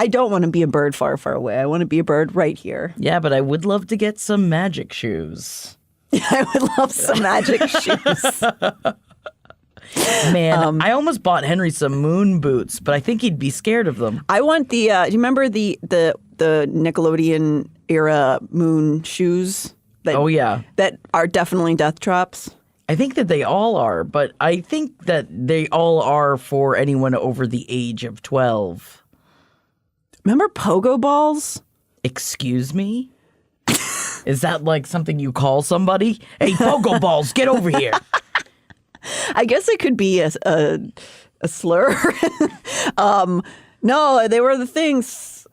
I don't want to be a bird far, far away. I want to be a bird right here. Yeah, but I would love to get some magic shoes. I would love some magic shoes. Man, I almost bought Henry some moon boots, but I think he'd be scared of them. I want the. Do you remember the Nickelodeon era moon shoes? That are definitely death traps. I think that they all are, but I think that they all are for anyone over the age of 12. Remember pogo balls? Excuse me? Is that like something you call somebody? Hey, pogo balls, get over here. I guess it could be a slur. No, they were the things.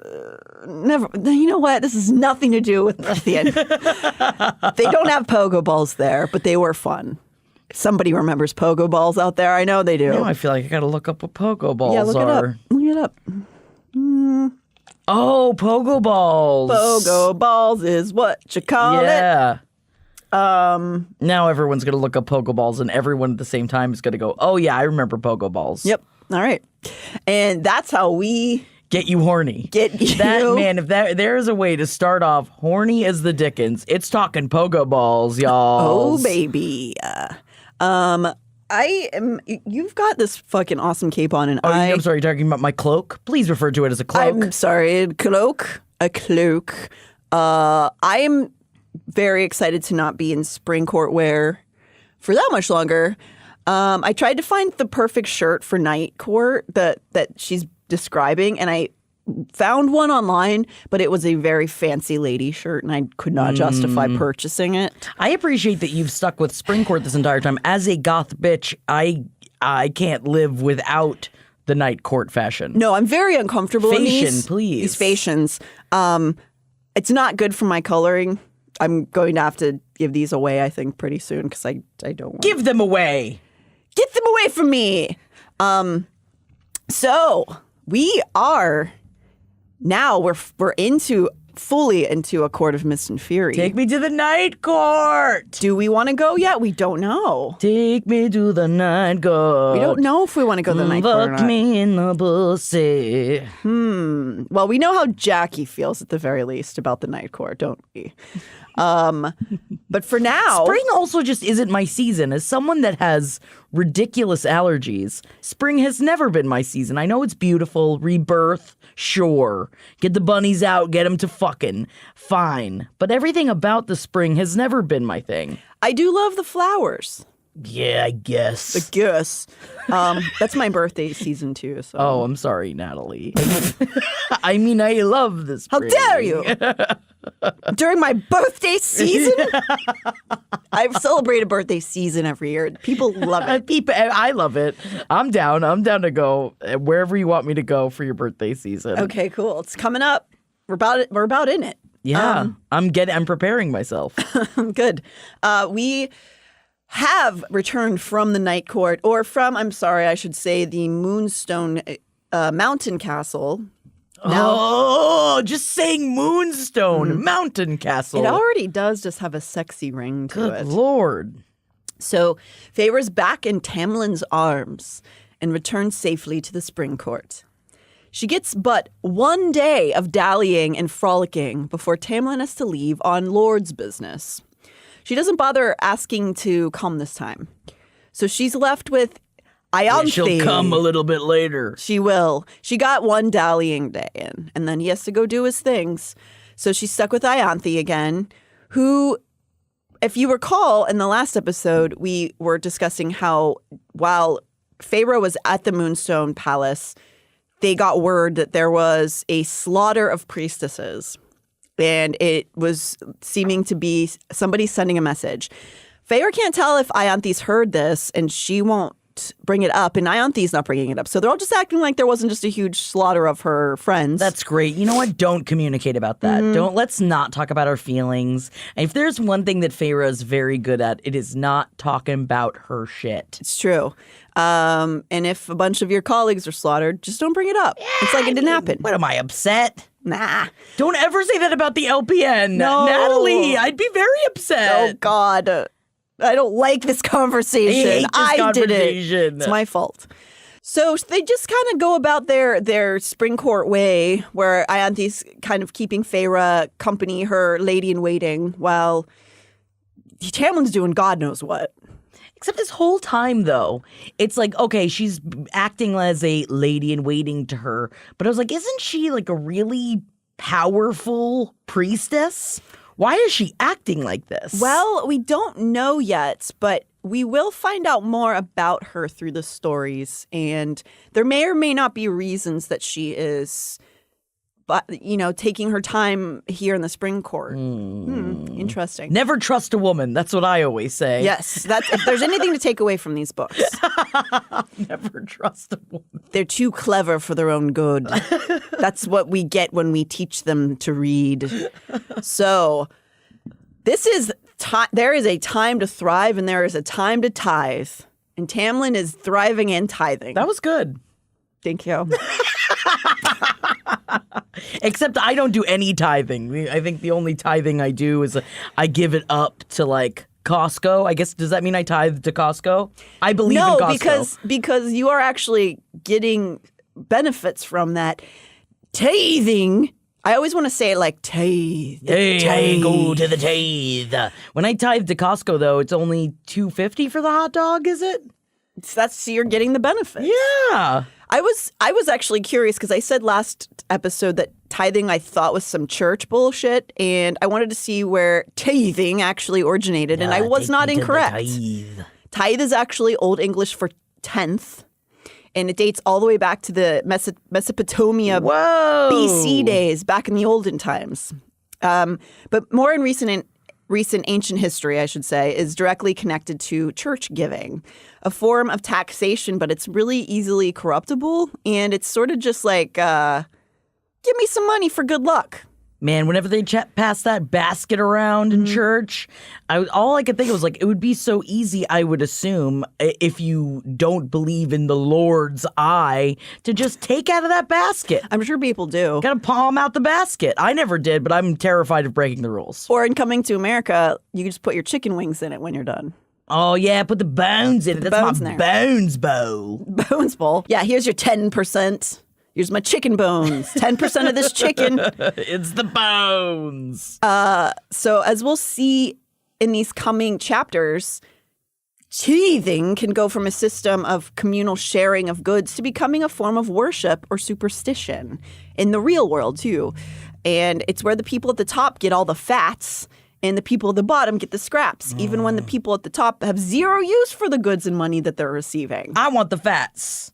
Never. You know what? This has nothing to do with the end. They don't have pogo balls there, but they were fun. Somebody remembers pogo balls out there. I know they do. No, I feel like I got to look up what pogo balls look are. it up. Look it up. Oh, pogo balls. Pogo balls is what you call it. Yeah. Now everyone's going to look up pogo balls, and everyone at the same time is going to go, oh, yeah, I remember pogo balls. Yep. All right. And that's how we get you horny. Get you. That, man, if there is a way to start off horny as the Dickens, it's talking pogo balls, y'all. Oh, baby. You've got this fucking awesome cape on, and I'm sorry, you're talking about my cloak? Please refer to it as a cloak. I'm sorry, a cloak. I am very excited to not be in spring court wear for that much longer. I tried to find the perfect shirt for night court that she's describing, and I found one online, but it was a very fancy lady shirt, and I could not justify purchasing it. I appreciate that you've stuck with spring court this entire time. As a goth bitch, I can't live without the night court fashion. No, I'm very uncomfortable in Fashion, please. These fashions. It's not good for my coloring. I'm going to have to give these away, I think, pretty soon because I don't want Give them away. Get them away from me. So we are now we're fully into a court of mist and fury. Take me to the night court. Do we want to go yet? We don't know. Take me to the night court. We don't know if we want to go to the night court or not. Fuck me in the pussy. Well, we know how Jackie feels at the very least about the night court, don't we? But for now, spring also just isn't my season. As someone that has ridiculous allergies, spring has never been my season. I know it's beautiful, rebirth, sure. Get the bunnies out, get them to fucking, fine. But everything about the spring has never been my thing. I do love the flowers. Yeah, I guess. I guess. That's my birthday season too. So. Oh, I'm sorry, Natalie. I mean, I love this. How dare you? During my birthday season? I celebrate a birthday season every year. People love it. I love it. I'm down. I'm down to go wherever you want me to go for your birthday season. Okay, cool. It's coming up. We're about in it. Yeah, I'm preparing myself. Good. We have returned from the night court, or from, I'm sorry, I should say, the Moonstone Mountain Castle. Now, just saying Moonstone Mountain Castle. It already does just have a sexy ring to it. Good Lord. So Feyre's back in Tamlin's arms and returns safely to the spring court. She gets but one day of dallying and frolicking before Tamlin has to leave on Lord's business. She doesn't bother asking to come this time. So she's left with Ianthe. She'll come a little bit later. She will. She got one dallying day in, and then he has to go do his things. So she's stuck with Ianthe again, who, if you recall, in the last episode, we were discussing how while Feyre was at the Moonstone Palace, they got word that there was a slaughter of priestesses. And it was seeming to be somebody sending a message. Feyre can't tell if Ianthe's heard this, and she won't bring it up, and Ianthe's not bringing it up. So they're all just acting like there wasn't just a huge slaughter of her friends. That's great. You know what? Don't communicate about that. Let's not talk about our feelings. And if there's one thing that Feyre is very good at, it is not talking about her shit. It's true. And if a bunch of your colleagues are slaughtered, just don't bring it up. It's like it didn't happen. What, am I upset? Nah. Don't ever say that about the LPN. No. Natalie, I'd be very upset. Oh, God. I don't like this conversation. I hate this did it. conversation. It's my fault. So they just kind of go about their spring court way, where Ianthe's kind of keeping Feyre company, her lady-in-waiting, while Tamlin's doing God knows what. Except this whole time, though, it's like, okay, she's acting as a lady-in-waiting to her, but I was like, isn't she like a really powerful priestess? Why is she acting like this? Well, we don't know yet, but we will find out more about her through the stories, and there may or may not be reasons that she is, taking her time here in the spring court. Interesting. Never trust a woman. That's what I always say. Yes, if there's anything to take away from these books. Never trust a woman. They're too clever for their own good. That's what we get when we teach them to read. So this is there is a time to thrive and there is a time to tithe. And Tamlin is thriving and tithing. That was good. Thank you. Except I don't do any tithing. I think the only tithing I do is I give it up to like Costco. I guess, does that mean I tithe to Costco? I believe in Costco. because you are actually getting benefits from that. Tithing, I always want to say it like tithe. Hey, go to the tithe. When I tithe to Costco, though, it's only $2.50 for the hot dog, is it? So you're getting the benefits. Yeah. I was actually curious because I said last episode that tithing I thought was some church bullshit, and I wanted to see where tithing actually originated, and I was not incorrect. Tithe is actually Old English for 10th, and it dates all the way back to the Mesopotamia BC days, back in the olden times. But more in recent ancient history, I should say, is directly connected to church giving, a form of taxation, but it's really easily corruptible. And it's sort of just like, give me some money for good luck. Man, whenever they pass that basket around in church, all I could think of was like, it would be so easy, I would assume, if you don't believe in the Lord's eye, to just take out of that basket. I'm sure people do. Gotta palm out the basket. I never did, but I'm terrified of breaking the rules. Or in Coming to America, you can just put your chicken wings in it when you're done. Oh, yeah, put the bones in it. That's my bones bowl. Bones bowl. Yeah, here's your 10%. Here's my chicken bones. 10% of this chicken. It's the bones. So as we'll see in these coming chapters, tithing can go from a system of communal sharing of goods to becoming a form of worship or superstition in the real world, too. And it's where the people at the top get all the fats and the people at the bottom get the scraps, even when the people at the top have zero use for the goods and money that they're receiving. I want the fats.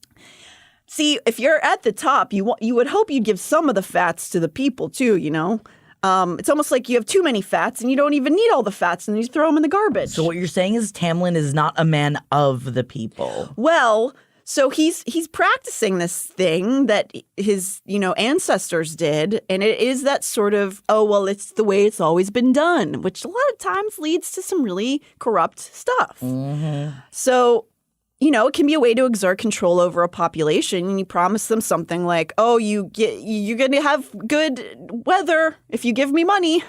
See, if you're at the top, you would hope you'd give some of the fats to the people, too, you know? It's almost like you have too many fats and you don't even need all the fats and you throw them in the garbage. So what you're saying is Tamlin is not a man of the people. Well, so he's practicing this thing that his, ancestors did, and it is that sort of, it's the way it's always been done, which a lot of times leads to some really corrupt stuff. Mm-hmm. So, it can be a way to exert control over a population, and you promise them something like, you're going to have good weather if you give me money.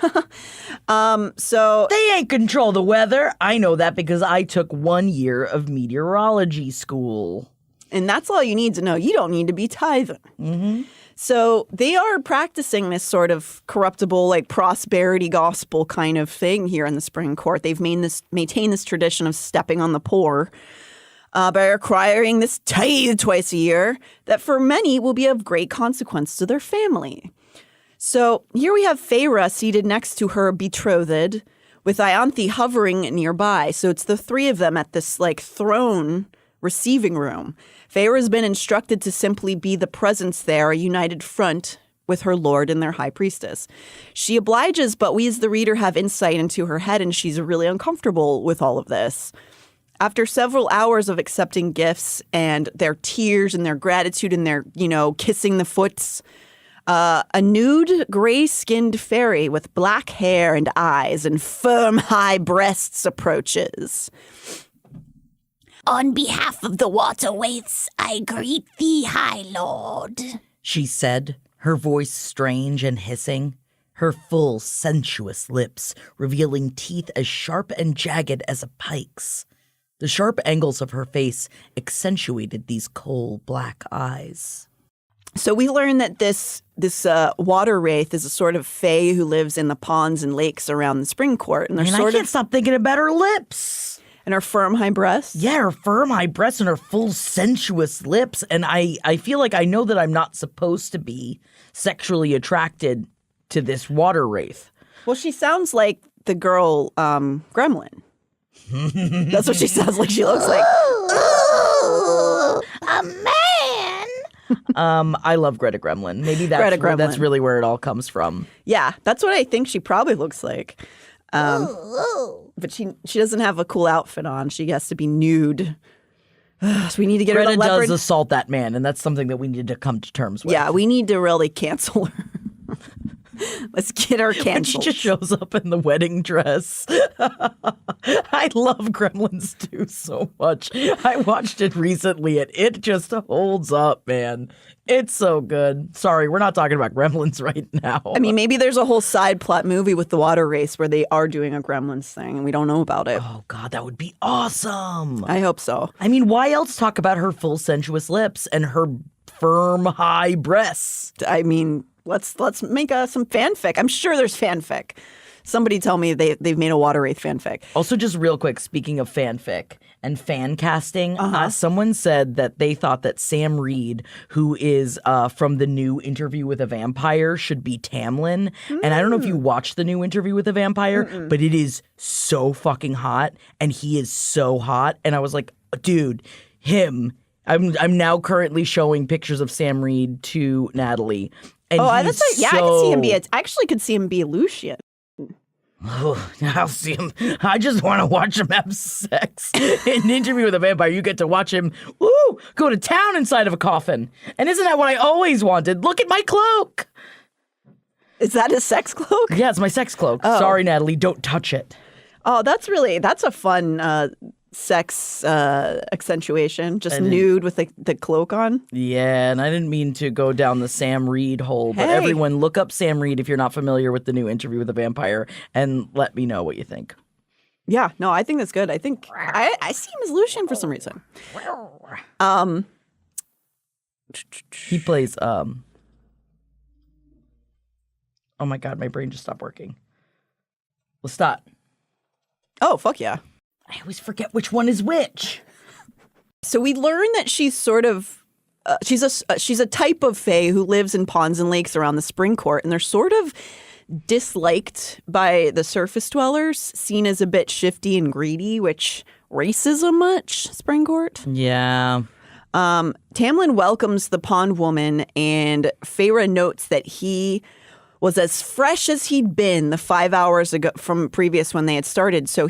So they ain't control the weather. I know that because I took 1 year of meteorology school. And that's all you need to know. You don't need to be tithing. Mm-hmm. So they are practicing this sort of corruptible, like prosperity gospel kind of thing here in the spring court. They've maintained this tradition of stepping on the poor by acquiring this tithe twice a year that for many will be of great consequence to their family. So here we have Feyre seated next to her betrothed with Ianthe hovering nearby. So it's the three of them at this like throne receiving room. Feyre has been instructed to simply be the presence there, a united front with her lord and their high priestess. She obliges, but we as the reader have insight into her head, and she's really uncomfortable with all of this. After several hours of accepting gifts and their tears and their gratitude and their, kissing the foots, a nude, gray-skinned fairy with black hair and eyes and firm, high breasts approaches. On behalf of the waterways, I greet thee, High Lord, she said, her voice strange and hissing, her full, sensuous lips revealing teeth as sharp and jagged as a pike's. The sharp angles of her face accentuated these coal black eyes. So we learn that this water wraith is a sort of fae who lives in the ponds and lakes around the spring court. And they're I can't stop thinking about her lips. And her firm high breasts. Yeah, her firm high breasts and her full sensuous lips. And I feel like I know that I'm not supposed to be sexually attracted to this water wraith. Well, she sounds like the girl Gremlin. That's what she sounds like. She looks like. A man! I love Greta Gremlin. Maybe that's really where it all comes from. Yeah, that's what I think she probably looks like. But she doesn't have a cool outfit on. She has to be nude. So we need to get Greta her a leopard. does assault that man, and that's something that we need to come to terms with. Yeah, we need to really cancel her. Let's get her canceled. And she just shows up in the wedding dress. I love Gremlins 2 so much. I watched it recently, and it just holds up, man. It's so good. Sorry, we're not talking about Gremlins right now. I mean, maybe there's a whole side plot movie with the water race where they are doing a Gremlins thing, and we don't know about it. Oh, God, that would be awesome. I hope so. I mean, why else talk about her full sensuous lips and her firm high breasts? I mean, let's make some fanfic. I'm sure there's fanfic. Somebody tell me they've made a water wraith fanfic. Also, just real quick, speaking of fanfic and fan casting, someone said that they thought that Sam Reed, who is from the new Interview with a Vampire, should be Tamlin. And I don't know if you watched the new Interview with a Vampire, but it is so fucking hot, and he is so hot. And I was like, dude, him. I'm now currently showing pictures of Sam Reed to Natalie. And that's right. Yeah, I could see him be. I actually could see him be Lucian. Oh, I'll see him. I just want to watch him have sex. In an Interview with a Vampire, you get to watch him go to town inside of a coffin. And isn't that what I always wanted? Look at my cloak. Is that his sex cloak? Yeah, it's my sex cloak. Oh. Sorry, Natalie, don't touch it. Oh, that's a fun sex accentuation, just nude with the cloak on. Yeah, and I didn't mean to go down the Sam Reed hole, but everyone look up Sam Reed if you're not familiar with the new Interview with a Vampire, and let me know what you think. Yeah, no, I think that's good. I think I see him as Lucian for some reason. He plays oh my God, my brain just stopped working. Lestat. Oh, fuck yeah. I always forget which one is which. So we learn that she's sort of she's a type of fae who lives in ponds and lakes around the spring court, and they're sort of disliked by the surface dwellers, seen as a bit shifty and greedy, which racism much, spring court? Yeah. Tamlin welcomes the pond woman, and Feyre notes that he was as fresh as he'd been the 5 hours ago from previous when they had started. So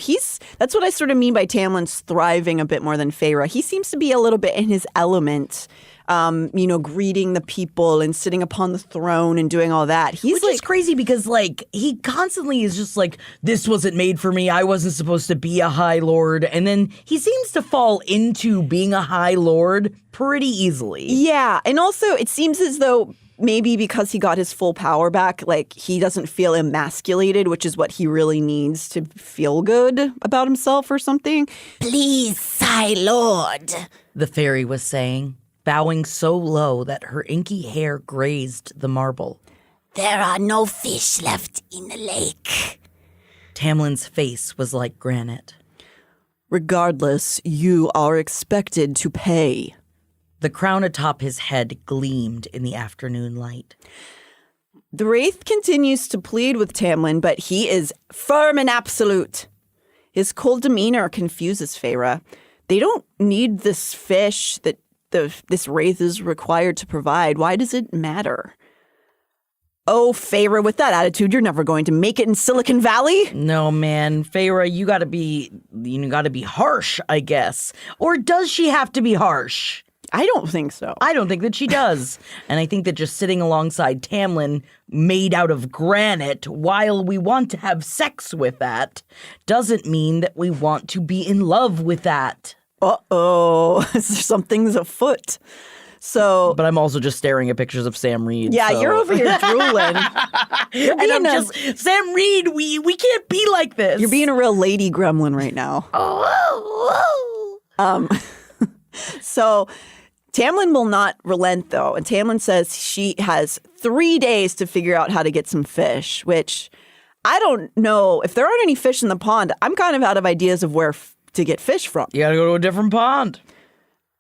that's what I sort of mean by Tamlin's thriving a bit more than Feyre. He seems to be a little bit in his element, greeting the people and sitting upon the throne and doing all that. Which is crazy because he constantly is just like, this wasn't made for me. I wasn't supposed to be a High Lord. And then he seems to fall into being a High Lord pretty easily. Yeah. And also it seems as though maybe because he got his full power back, he doesn't feel emasculated, which is what he really needs to feel good about himself or something. Please, High Lord, the fairy was saying, bowing so low that her inky hair grazed the marble. There are no fish left in the lake. Tamlin's face was like granite. Regardless, you are expected to pay. The crown atop his head gleamed in the afternoon light. The Wraith continues to plead with Tamlin, but he is firm and absolute. His cold demeanor confuses Feyre. They don't need this fish that this Wraith is required to provide. Why does it matter? Oh, Feyre, with that attitude, you're never going to make it in Silicon Valley. No, man. Feyre, you gotta be harsh, I guess. Or does she have to be harsh? I don't think so. I don't think that she does. And I think that just sitting alongside Tamlin, made out of granite, while we want to have sex with that, doesn't mean that we want to be in love with that. Uh-oh. Something's afoot. So, But I'm also just staring at pictures of Sam Reed. yeah, so- you're over here drooling. and I'm just, Sam Reed, we can't be like this. You're being a real lady gremlin right now. So Tamlin will not relent, though. And Tamlin says she has 3 days to figure out how to get some fish, which I don't know. If there aren't any fish in the pond, I'm kind of out of ideas of where to get fish from. You gotta go to a different pond.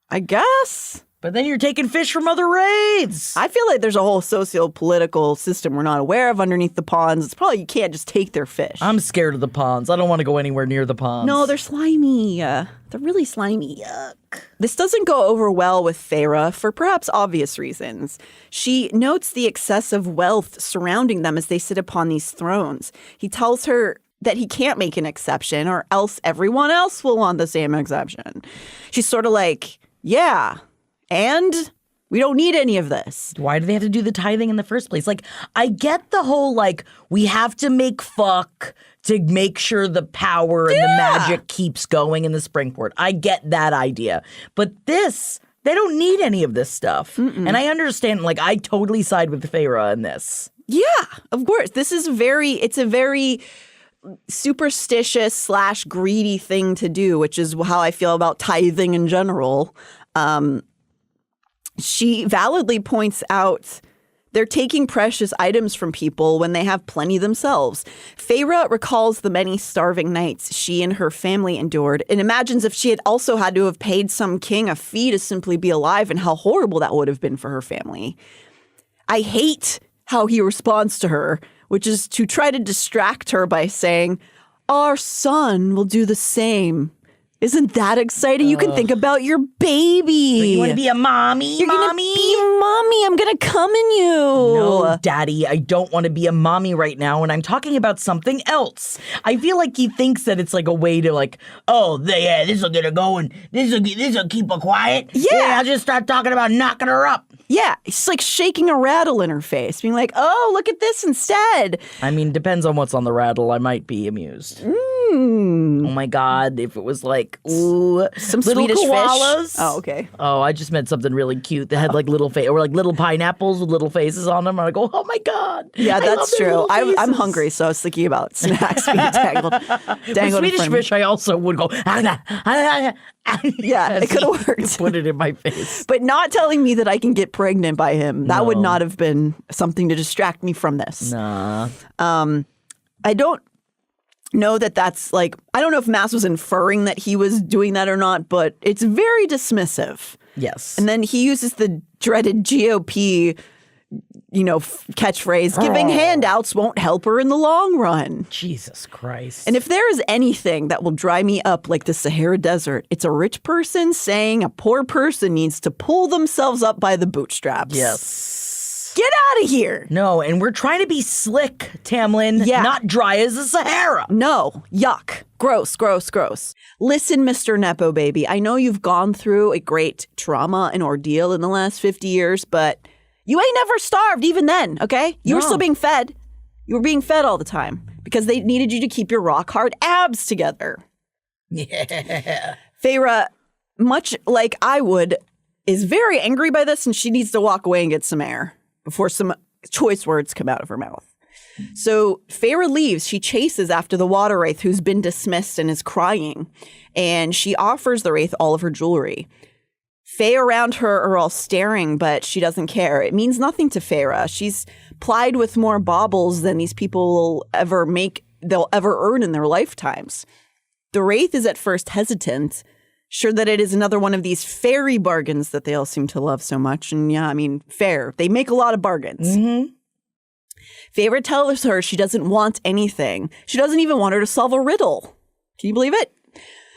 I guess. But then you're taking fish from other raids. I feel like there's a whole socio-political system we're not aware of underneath the ponds. It's probably you can't just take their fish. I'm scared of the ponds. I don't want to go anywhere near the ponds. No, they're slimy. They're really slimy. Yuck. This doesn't go over well with Feyre for perhaps obvious reasons. She notes the excessive wealth surrounding them as they sit upon these thrones. He tells her that he can't make an exception or else everyone else will want the same exception. She's sort of like, yeah, and we don't need any of this. Why do they have to do the tithing in the first place? Like, I get the whole, like, we have to make fuck to make sure the power and the magic keeps going in the Springport. I get that idea. But this, they don't need any of this stuff. And I understand, like, I totally side with Feyre in this. Yeah, of course. It's a very superstitious / greedy thing to do, which is how I feel about tithing in general. She validly points out they're taking precious items from people when they have plenty themselves. Feyre recalls the many starving nights she and her family endured and imagines if she had also had to have paid some king a fee to simply be alive and how horrible that would have been for her family. I hate how he responds to her, which is to try to distract her by saying, our son will do the same. Isn't that exciting? You can think about your baby. You want to be a mommy? You're going to be a mommy. I'm going to come in you. No, Daddy, I don't want to be a mommy right now, and I'm talking about something else. I feel like he thinks that it's like a way to like, this will get her going. This will keep her quiet. Yeah. I'll just start talking about knocking her up. Yeah, it's like shaking a rattle in her face, being like, oh, look at this instead. I mean, depends on what's on the rattle. I might be amused. Oh my God, if it was like, ooh, Some little Swedish koalas. fish. Oh, okay. Oh, I just meant something really cute that had like little or like little pineapples with little faces on them. And I go, oh my God. Yeah, I love that's their true. little I'm faces. hungry, so I was thinking about snacks being dangled With in Swedish front of me. fish, I also would go, Yeah, it could have You worked. put it in my face. But not telling me that I can get pregnant by him, that would not have been something to distract me from this. Nah. I don't know that that's like, I don't know if Mass was inferring that he was doing that or not, but it's very dismissive. Yes. And then he uses the dreaded GOP, catchphrase, giving handouts won't help her in the long run. Jesus Christ. And if there is anything that will dry me up like the Sahara Desert, it's a rich person saying a poor person needs to pull themselves up by the bootstraps. Yes. Get out of here. No, and we're trying to be slick, Tamlin, Yeah. not dry as the Sahara. No. Yuck. Gross, gross, gross. Listen, Mr. Nepo baby, I know you've gone through a great trauma and ordeal in the last 50 years, but you ain't never starved even then, okay? You were No. still being fed. You were being fed all the time because they needed you to keep your rock hard abs together. Yeah. Feyre, much like I would, is very angry by this and she needs to walk away and get some air before some choice words come out of her mouth. So Feyre leaves. She chases after the water wraith who's been dismissed and is crying. And she offers the wraith all of her jewelry. Fae around her are all staring, but she doesn't care. It means nothing to Feyre. She's plied with more baubles than these people they'll ever earn in their lifetimes. The wraith is at first hesitant, sure that it is another one of these fairy bargains that they all seem to love so much. And yeah, I mean, fair. They make a lot of bargains. Mm-hmm. Feyre tells her she doesn't want anything. She doesn't even want her to solve a riddle. Can you believe it?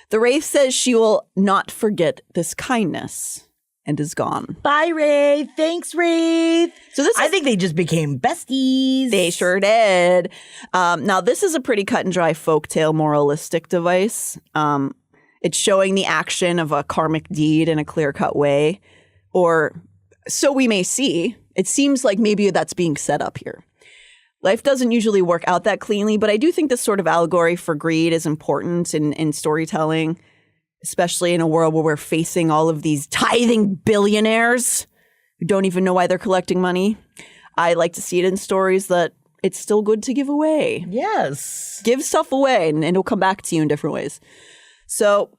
The wraith says she will not forget this kindness and is gone. Bye, Wraith. Thanks, Wraith. So this I is, think they just became besties. they sure did. Now, this is a pretty cut and dry folktale moralistic device. It's showing the action of a karmic deed in a clear-cut way, or so we may see. It seems like maybe that's being set up here. Life doesn't usually work out that cleanly, but I do think this sort of allegory for greed is important in storytelling, especially in a world where we're facing all of these tithing billionaires. who don't even know why they're collecting money. I like to see it in stories that it's still good to give away. Yes. Give stuff away and it'll come back to you in different ways. So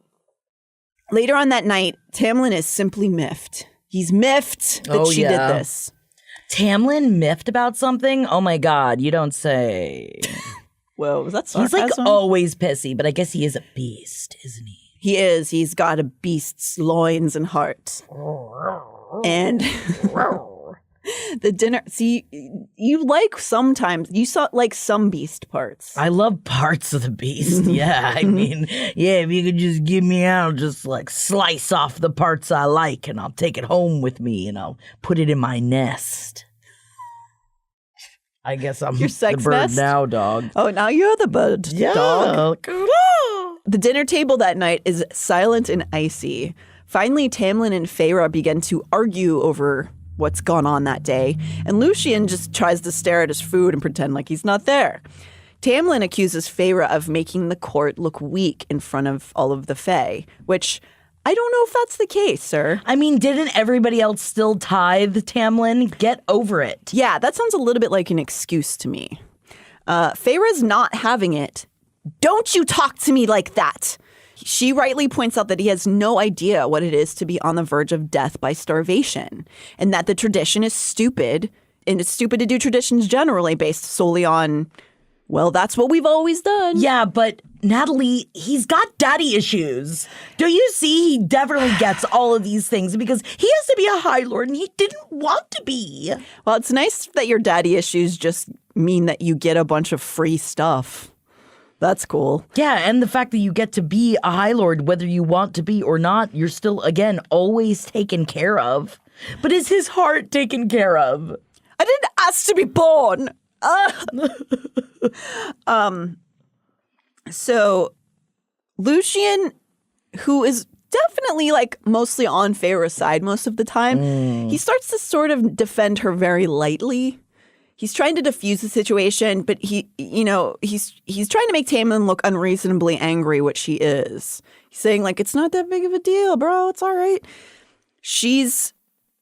later on that night, Tamlin is simply miffed. He's miffed that she did this. Tamlin miffed about something? Oh my God, you don't say. Whoa, was that He's sarcasm? like always pissy, but I guess he is a beast, isn't he? He is. He's got a beast's loins and heart. And the dinner. See, you like sometimes. You saw like some beast parts. I love parts of the beast. Yeah, I mean, yeah, if you could just give me out, I'll just like slice off the parts I like and I'll take it home with me and I'll put it in my nest. I guess I'm Your the sex bird nest? now, dog. Oh, now you're the bird, dog. The dinner table that night is silent and icy. Finally, Tamlin and Feyre begin to argue over what's gone on that day, and Lucien just tries to stare at his food and pretend like he's not there. Tamlin accuses Feyre of making the court look weak in front of all of the Fae, which I don't know if that's the case, sir. I mean, didn't everybody else still tithe, Tamlin? Get over it. Yeah, that sounds a little bit like an excuse to me. Feyre's not having it. Don't you talk to me like that. She rightly points out that he has no idea what it is to be on the verge of death by starvation, and that the tradition is stupid, and it's stupid to do traditions generally based solely on, well, that's what we've always done. Yeah, but Natalie, he's got daddy issues. Do you see? He definitely gets all of these things because he has to be a High Lord and he didn't want to be. Well, it's nice that your daddy issues just mean that you get a bunch of free stuff. That's cool. Yeah, and the fact that you get to be a High Lord, whether you want to be or not, you're still, again, always taken care of. But is his heart taken care of? I didn't ask to be born. So Lucien, who is definitely like mostly on Feyre's side most of the time, he starts to sort of defend her very lightly. He's trying to diffuse the situation, but he's trying to make Tamlin look unreasonably angry, which he is. He's saying like, it's not that big of a deal, bro. It's all right. She's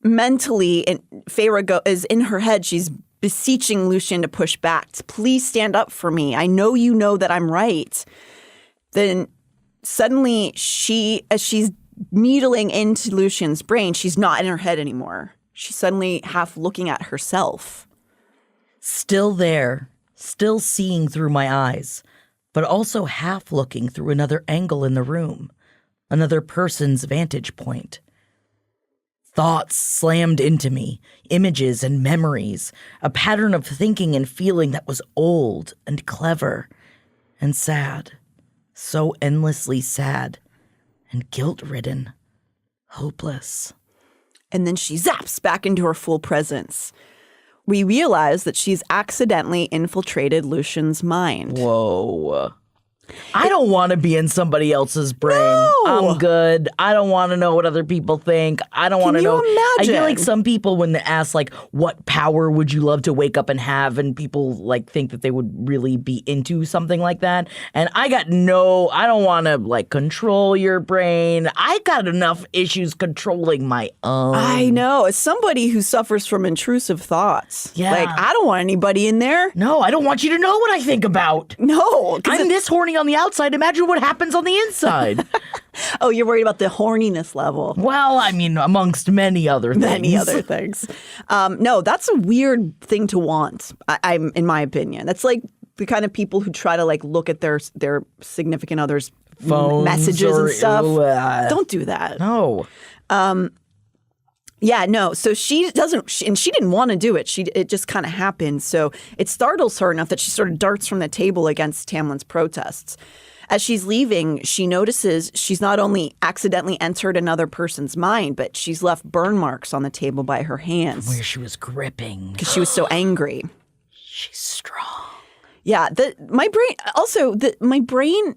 mentally, and Feyre is in her head. She's beseeching Lucien to push back. Please stand up for me. I know you know that I'm right. Then suddenly as she's needling into Lucien's brain, she's not in her head anymore. She's suddenly half looking at herself. Still there, still seeing through my eyes, but also half looking through another angle in the room, another person's vantage point. Thoughts slammed into me, images and memories, a pattern of thinking and feeling that was old and clever and sad, so endlessly sad and guilt-ridden, hopeless. And then she zaps back into her full presence. We realize that she's accidentally infiltrated Lucien's mind. Whoa. I don't want to be in somebody else's brain. No! I'm good. I don't want to know what other people think. I don't want to know. Can you imagine? I feel like some people, when they ask, like, what power would you love to wake up and have? And people, like, think that they would really be into something like that. And I don't want to, like, control your brain. I got enough issues controlling my own. I know. As somebody who suffers from intrusive thoughts. Yeah. Like, I don't want anybody in there. No, I don't want you to know what I think about. No. I'm this horny on the outside. Imagine what happens on the inside. Oh, you're worried about the horniness level. Well, I mean, amongst many other things. Many other things. No, that's a weird thing to want, I'm in my opinion. That's like the kind of people who try to like look at their significant other's Phones messages and stuff. Don't do that. No. Yeah, no. So she doesn't, and she didn't want to do it. It just kind of happened. So it startles her enough that she sort of darts from the table against Tamlin's protests. As she's leaving, she notices she's not only accidentally entered another person's mind, but she's left burn marks on the table by her hands. Where she was gripping. Because she was so angry. She's strong. Yeah, my brain.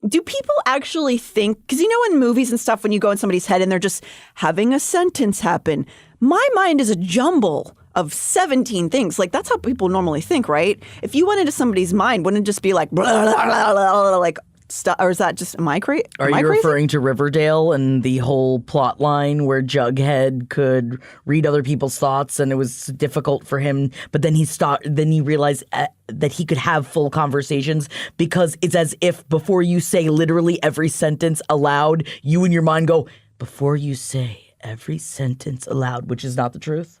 Do people actually think, because you know in movies and stuff when you go in somebody's head and they're just having a sentence happen, my mind is a jumble of 17 things. Like that's how people normally think, right? If you went into somebody's mind, wouldn't it just be like, blah, blah, blah, blah, blah, like stuff, or is that just am I crazy? Are you referring to Riverdale and the whole plot line where Jughead could read other people's thoughts and it was difficult for him, but then he realized that he could have full conversations because it's as if before you say literally every sentence aloud, you in your mind go, before you say every sentence aloud, which is not the truth?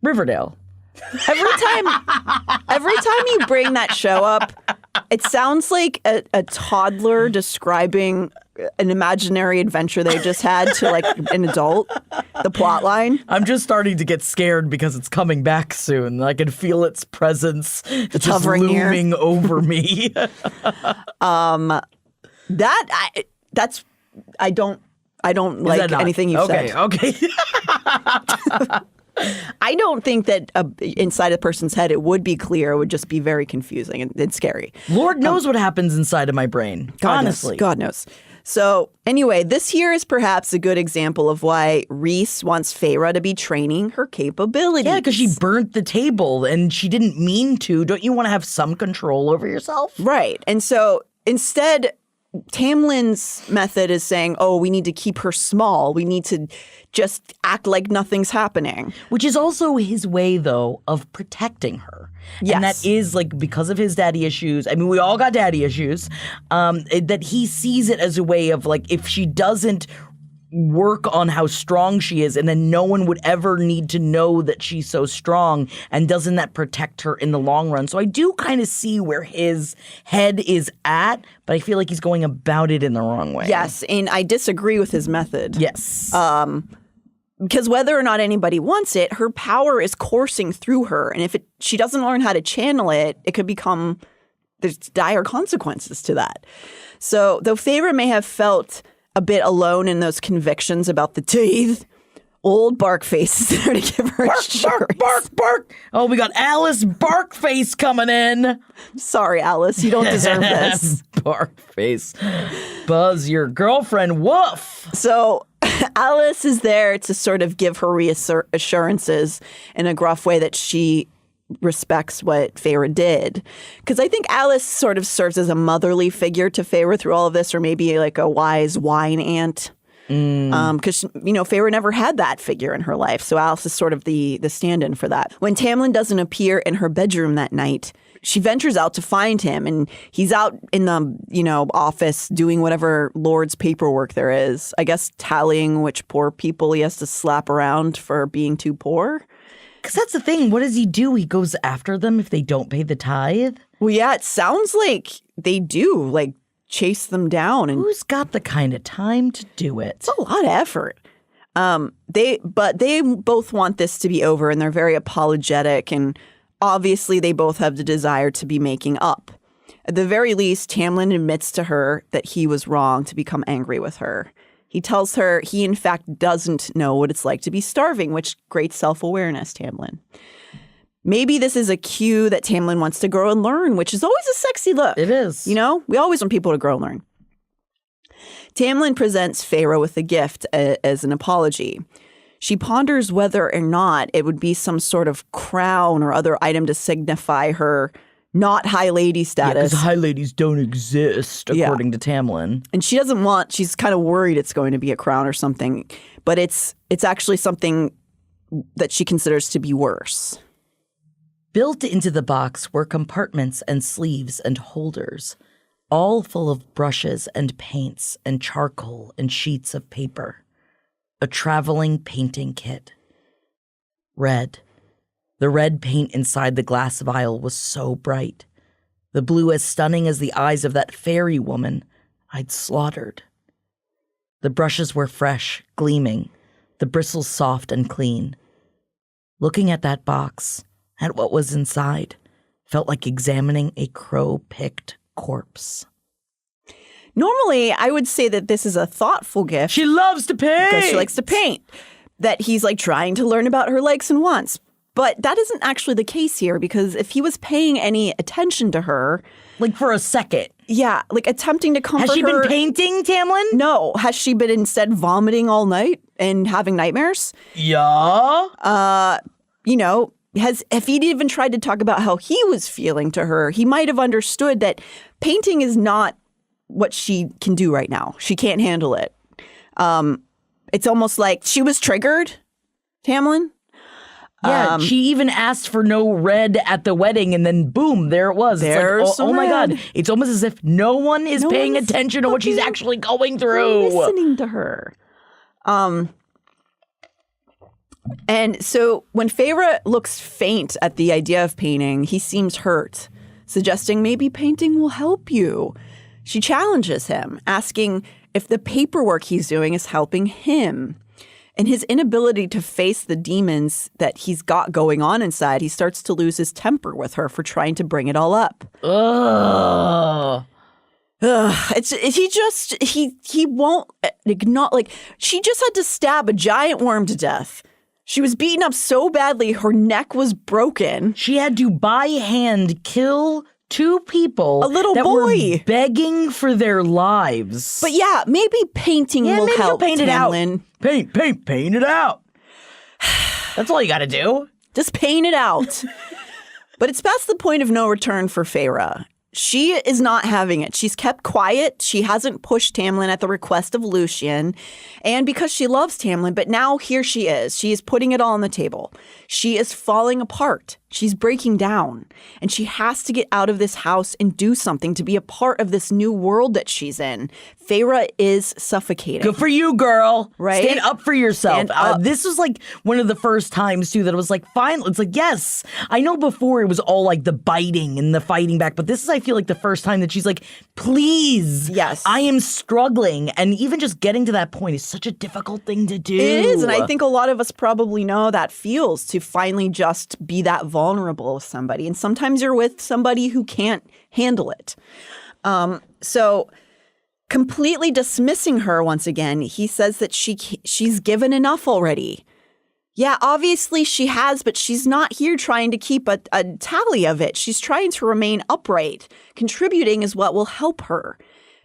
Riverdale. Every time you bring that show up, it sounds like a toddler describing an imaginary adventure they just had to like an adult. The plot line. I'm just starting to get scared because it's coming back soon. I can feel its presence. It's just hovering looming over me. I don't like anything you've said. Okay. I don't think that inside a person's head it would be clear. It would just be very confusing and scary. Lord knows what happens inside of my brain. Honestly. God knows. So anyway, this here is perhaps a good example of why Rhys wants Feyre to be training her capabilities. Yeah, because she burnt the table and she didn't mean to. Don't you want to have some control over yourself? Right. And so instead, Tamlin's method is saying, oh, we need to keep her small. We need to just act like nothing's happening. Which is also his way, though, of protecting her. Yes. And that is, like, because of his daddy issues. I mean, we all got daddy issues. That he sees it as a way of, like, if she doesn't work on how strong she is, and then no one would ever need to know that she's so strong, and doesn't that protect her in the long run? So I do kind of see where his head is at, but I feel like he's going about it in the wrong way. Yes, and I disagree with his method. Yes. Because whether or not anybody wants it, her power is coursing through her, and if she doesn't learn how to channel it, it could become, there's dire consequences to that. So though Feyre may have felt a bit alone in those convictions about the teeth, old Barkface is there to give her assurance. Bark. Oh, we got Alice Barkface coming in. Sorry, Alice, you don't deserve this. Barkface. Buzz, your girlfriend, woof. So Alice is there to sort of give her reassurances in a gruff way that she respects what Feyre did. Because I think Alice sort of serves as a motherly figure to Feyre through all of this, or maybe like a wise wine aunt. Because, Feyre never had that figure in her life. So Alice is sort of the stand-in for that. When Tamlin doesn't appear in her bedroom that night, she ventures out to find him, and he's out in the, office doing whatever Lord's paperwork there is. I guess tallying which poor people he has to slap around for being too poor. Because that's the thing. What does he do? He goes after them if they don't pay the tithe? Well, yeah, it sounds like they do, like chase them down. And who's got the kind of time to do it? It's a lot of effort. They both want this to be over, and they're very apologetic, and obviously they both have the desire to be making up. At the very least, Tamlin admits to her that he was wrong to become angry with her. He tells her he, in fact, doesn't know what it's like to be starving, which great self-awareness, Tamlin. Maybe this is a cue that Tamlin wants to grow and learn, which is always a sexy look. It is. We always want people to grow and learn. Tamlin presents Feyre with a gift as an apology. She ponders whether or not it would be some sort of crown or other item to signify her not high lady status. Because high ladies don't exist, according to Tamlin. And she's kind of worried it's going to be a crown or something. But it's actually something that she considers to be worse. Built into the box were compartments and sleeves and holders, all full of brushes and paints and charcoal and sheets of paper. A traveling painting kit. Red. The red paint inside the glass vial was so bright. The blue as stunning as the eyes of that fairy woman I'd slaughtered. The brushes were fresh, gleaming, the bristles soft and clean. Looking at that box, at what was inside, felt like examining a crow-picked corpse. Normally, I would say that this is a thoughtful gift. She loves to paint! Because she likes to paint. That he's like trying to learn about her likes and wants. But that isn't actually the case here, because if he was paying any attention to her... Like for a second. Yeah, like attempting to comfort her... Has she been painting, Tamlin? No. Has she been instead vomiting all night and having nightmares? Yeah. If he'd even tried to talk about how he was feeling to her, he might have understood that painting is not what she can do right now. She can't handle it. It's almost like she was triggered, Tamlin. Yeah, she even asked for no red at the wedding, and then boom, there it was. There's it's like, oh my red. God. It's almost as if no one is paying one's attention to what she's actually going through. Listening to her. And so when Feyre looks faint at the idea of painting, he seems hurt, suggesting maybe painting will help you. She challenges him, asking if the paperwork he's doing is helping him. And his inability to face the demons that he's got going on inside, he starts to lose his temper with her for trying to bring it all up. Ugh. He won't acknowledge. Like, she just had to stab a giant worm to death. She was beaten up so badly her neck was broken. She had to by hand kill 2 people, A little that boy. were begging for their lives. But yeah, maybe painting will maybe help. paint it out. Tamlin. Paint it out. That's all you got to do. Just paint it out. But it's past the point of no return for Feyre. She is not having it. She's kept quiet. She hasn't pushed Tamlin at the request of Lucien. And because she loves Tamlin, but now here she is. She is putting it all on the table. She is falling apart. She's breaking down. And she has to get out of this house and do something to be a part of this new world that she's in. Feyre is suffocating. Good for you, girl. Right? Stand up for yourself. Stand up. This was like one of the first times, too, that it was like, fine. It's like, yes. I know before it was all like the biting and the fighting back, but this is, I feel like, the first time that she's like, please. Yes. I am struggling. And even just getting to that point is such a difficult thing to do. It is, and I think a lot of us probably know that feels to finally just be that vulnerable with somebody. And sometimes you're with somebody who can't handle it. So completely dismissing her once again, he says that she's given enough already. Yeah, obviously she has, but she's not here trying to keep a tally of it. She's trying to remain upright. Contributing is what will help her.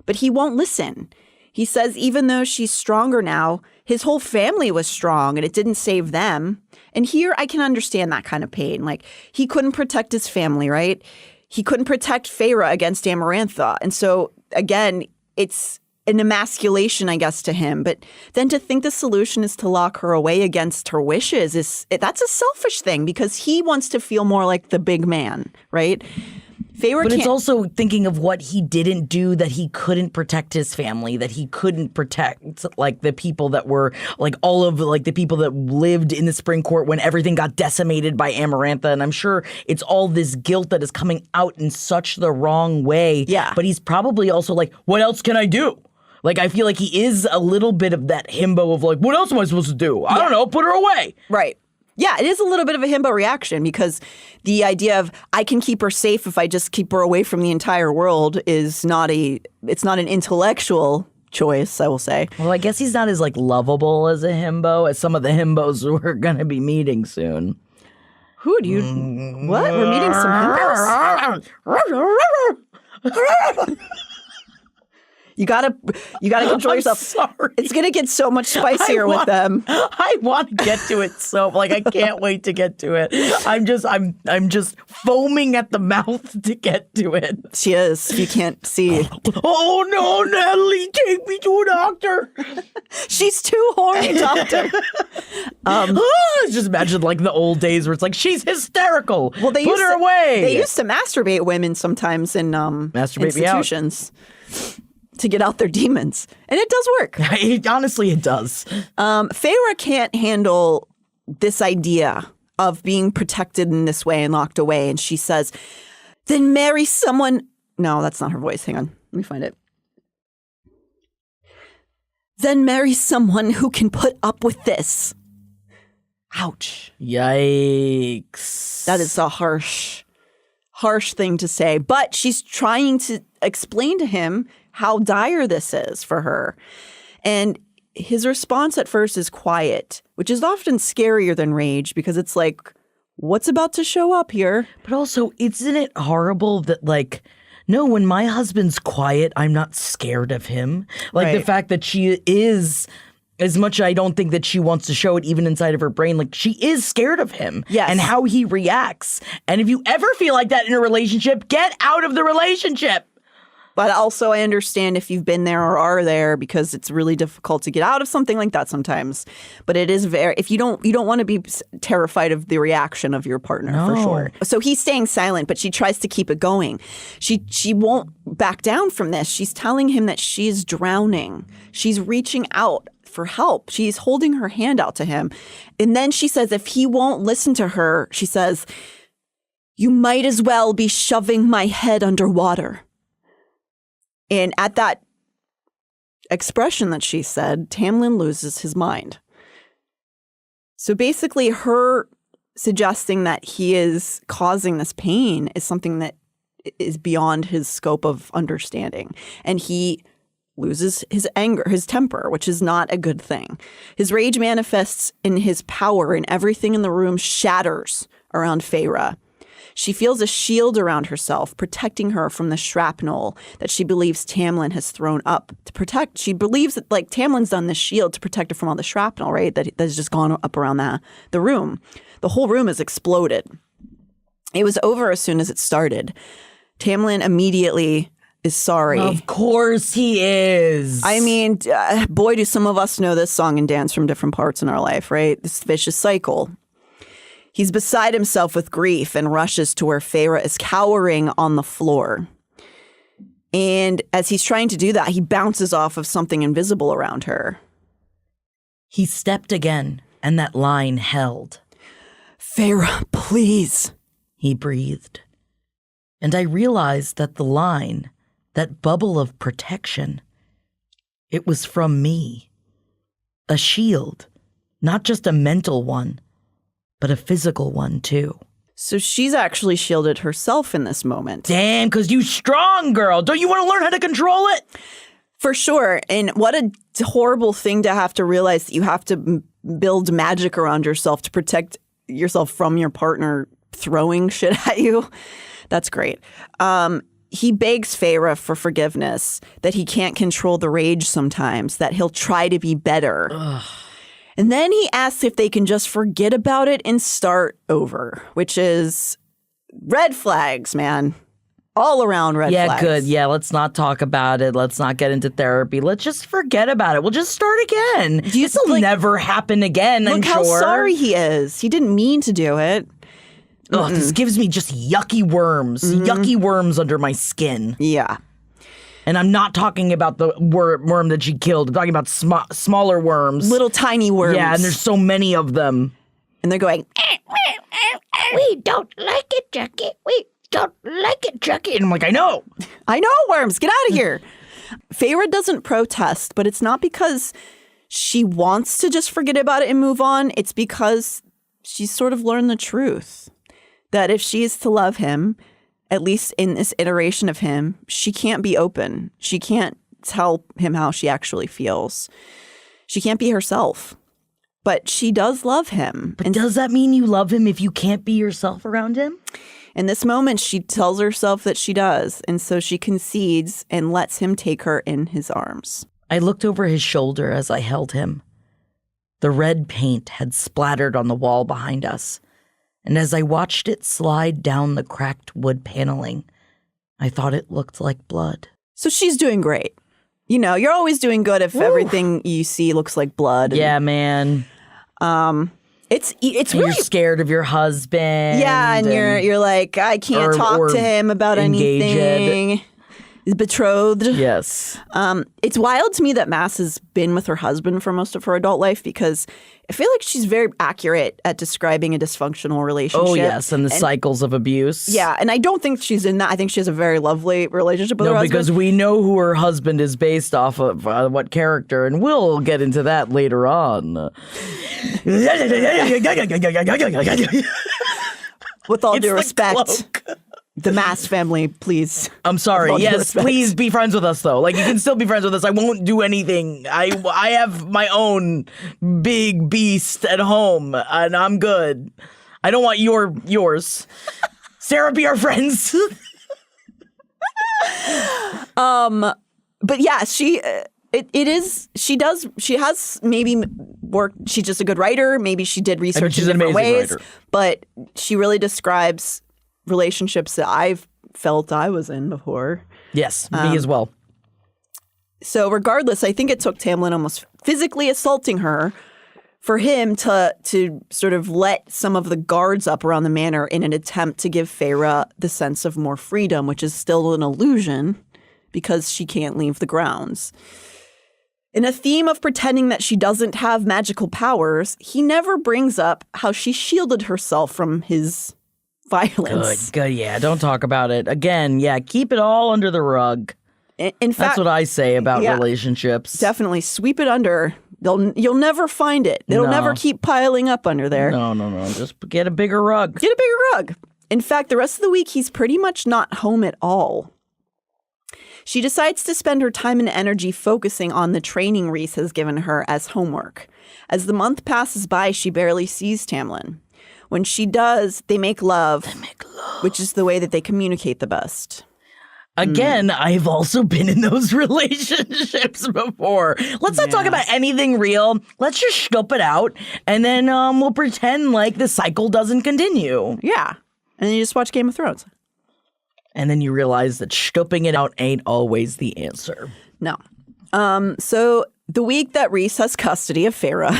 But he won't listen. He says even though she's stronger now, his whole family was strong and it didn't save them. And here I can understand that kind of pain. Like, he couldn't protect his family, right? He couldn't protect Feyre against Amarantha. And so, again, it's an emasculation, I guess, to him. But then to think the solution is to lock her away against her wishes, that's a selfish thing because he wants to feel more like the big man, right? Feyre But it's also thinking of what he didn't do, that he couldn't protect his family, that he couldn't protect like the people that were like all of like the people that lived in the Spring Court when everything got decimated by Amarantha. And I'm sure it's all this guilt that is coming out in such the wrong way. Yeah. But he's probably also like, what else can I do? Like, I feel like he is a little bit of that himbo of like, what else am I supposed to do? I don't know, put her away. Right. Yeah, it is a little bit of a himbo reaction because the idea of I can keep her safe if I just keep her away from the entire world is not an intellectual choice, I will say. Well, I guess he's not as like lovable as a himbo as some of the himbos we're going to be meeting soon. Who do you what? We're meeting some himbos? You gotta control yourself. Sorry. It's gonna get so much spicier with them. I want to get to it so like I can't wait to get to it. I'm just foaming at the mouth to get to it. She is. If you can't see. Oh no, Natalie, take me to a doctor. She's too horny, doctor. Just imagine like the old days where it's like she's hysterical. Well, Put her away. They used to masturbate women sometimes in institutions. To get out their demons. And it does work. Honestly, it does. Feyre can't handle this idea of being protected in this way and locked away. And she says, then marry someone. No, that's not her voice. Hang on. Let me find it. Then marry someone who can put up with this. Ouch. Yikes. That is a harsh thing to say. But she's trying to explain to him how dire this is for her. And his response at first is quiet, which is often scarier than rage because it's like, what's about to show up here? But also, isn't it horrible that like, no, when my husband's quiet, I'm not scared of him. Like the fact that she is, as much I don't think that she wants to show it even inside of her brain, like she is scared of him and how he reacts. And if you ever feel like that in a relationship, get out of the relationship. But also I understand if you've been there or are there because it's really difficult to get out of something like that sometimes. But it is if you don't want to be terrified of the reaction of your partner for sure. So he's staying silent, but she tries to keep it going. She won't back down from this. She's telling him that she's drowning. She's reaching out for help. She's holding her hand out to him. And then she says if he won't listen to her, she says, "You might as well be shoving my head underwater." And at that expression that she said, Tamlin loses his mind. So basically her suggesting that he is causing this pain is something that is beyond his scope of understanding. And he loses his anger, his temper, which is not a good thing. His rage manifests in his power, and everything in the room shatters around Feyre. She feels a shield around herself, protecting her from the shrapnel that she believes Tamlin has thrown up to protect. She believes that like Tamlin's done this shield to protect her from all the shrapnel, right? That's just gone up around the room. The whole room has exploded. It was over as soon as it started. Tamlin immediately is sorry. Of course he is. I mean, boy, do some of us know this song and dance from different parts in our life, right? This vicious cycle. He's beside himself with grief and rushes to where Feyre is cowering on the floor. And as he's trying to do that, he bounces off of something invisible around her. He stepped again, and that line held. "Feyre, please," he breathed. And I realized that the line, that bubble of protection, it was from me. A shield, not just a mental one, but a physical one, too. So she's actually shielded herself in this moment. Damn, because you strong, girl. Don't you want to learn how to control it? For sure. And what a horrible thing to have to realize that you have to build magic around yourself to protect yourself from your partner throwing shit at you. That's great. He begs Feyre for forgiveness, that he can't control the rage sometimes, that he'll try to be better. Ugh. And then he asks if they can just forget about it and start over, which is red flags, man. All around red flags. Yeah, good. Yeah, let's not talk about it. Let's not get into therapy. Let's just forget about it. We'll just start again. This will never happen again, I'm sure. Look how sorry he is. He didn't mean to do it. Ugh, this gives me just yucky worms. Yucky worms under my skin. Yeah. And I'm not talking about the worm that she killed. I'm talking about smaller worms. Little tiny worms. Yeah, and there's so many of them. And they're going, "We don't like it, Jackie. We don't like it, Jackie." And I'm like, I know, worms, get out of here. Feyre doesn't protest, but it's not because she wants to just forget about it and move on. It's because she's sort of learned the truth that if she is to love him, at least in this iteration of him, she can't be open. She can't tell him how she actually feels. She can't be herself. But she does love him. But does that mean you love him if you can't be yourself around him? In this moment, she tells herself that she does. And so she concedes and lets him take her in his arms. I looked over his shoulder as I held him. The red paint had splattered on the wall behind us. And as I watched it slide down the cracked wood paneling, I thought it looked like blood. So she's doing great. You know, you're always doing good if everything you see looks like blood. And, yeah, man. It's And really you're scared of your husband. Yeah, and you're like, I can't talk to him about anything. He's betrothed. Yes. It's wild to me that Mass has been with her husband for most of her adult life because I feel like she's very accurate at describing a dysfunctional relationship. Oh, yes, and the cycles of abuse. Yeah, and I don't think she's in that. I think she has a very lovely relationship with her husband. Because we know who her husband is based off of, what character, and we'll get into that later on. With all It's due the respect. cloak. The Mass family, please. I'm sorry. With all due Yes, respect. please be friends with us, though. Like, you can still be friends with us. I won't do anything. I have my own big beast at home, and I'm good. I don't want yours. Sarah, be our friends. But yeah, she has maybe worked. She's just a good writer. Maybe she did research she's in an different amazing ways. writer. But she really describes relationships that I've felt I was in before. Yes, me as well. So regardless, I think it took Tamlin almost physically assaulting her for him to sort of let some of the guards up around the manor in an attempt to give Feyre the sense of more freedom, which is still an illusion because she can't leave the grounds. In a theme of pretending that she doesn't have magical powers, he never brings up how she shielded herself from his violence. Good, yeah, don't talk about it. Again, yeah, keep it all under the rug. In fact, That's what I say about yeah, relationships. Definitely sweep it under. You'll never find it. It'll never keep piling up under there. No. Just get a bigger rug. Get a bigger rug. In fact, the rest of the week, he's pretty much not home at all. She decides to spend her time and energy focusing on the training Rhys has given her as homework. As the month passes by, she barely sees Tamlin. When she does, they make love, which is the way that they communicate the best. Again, I've also been in those relationships before. Let's not talk about anything real. Let's just scope it out, and then we'll pretend like the cycle doesn't continue. Yeah. And then you just watch Game of Thrones. And then you realize that scoping it out ain't always the answer. No. So the week that Rhys has custody of Feyre,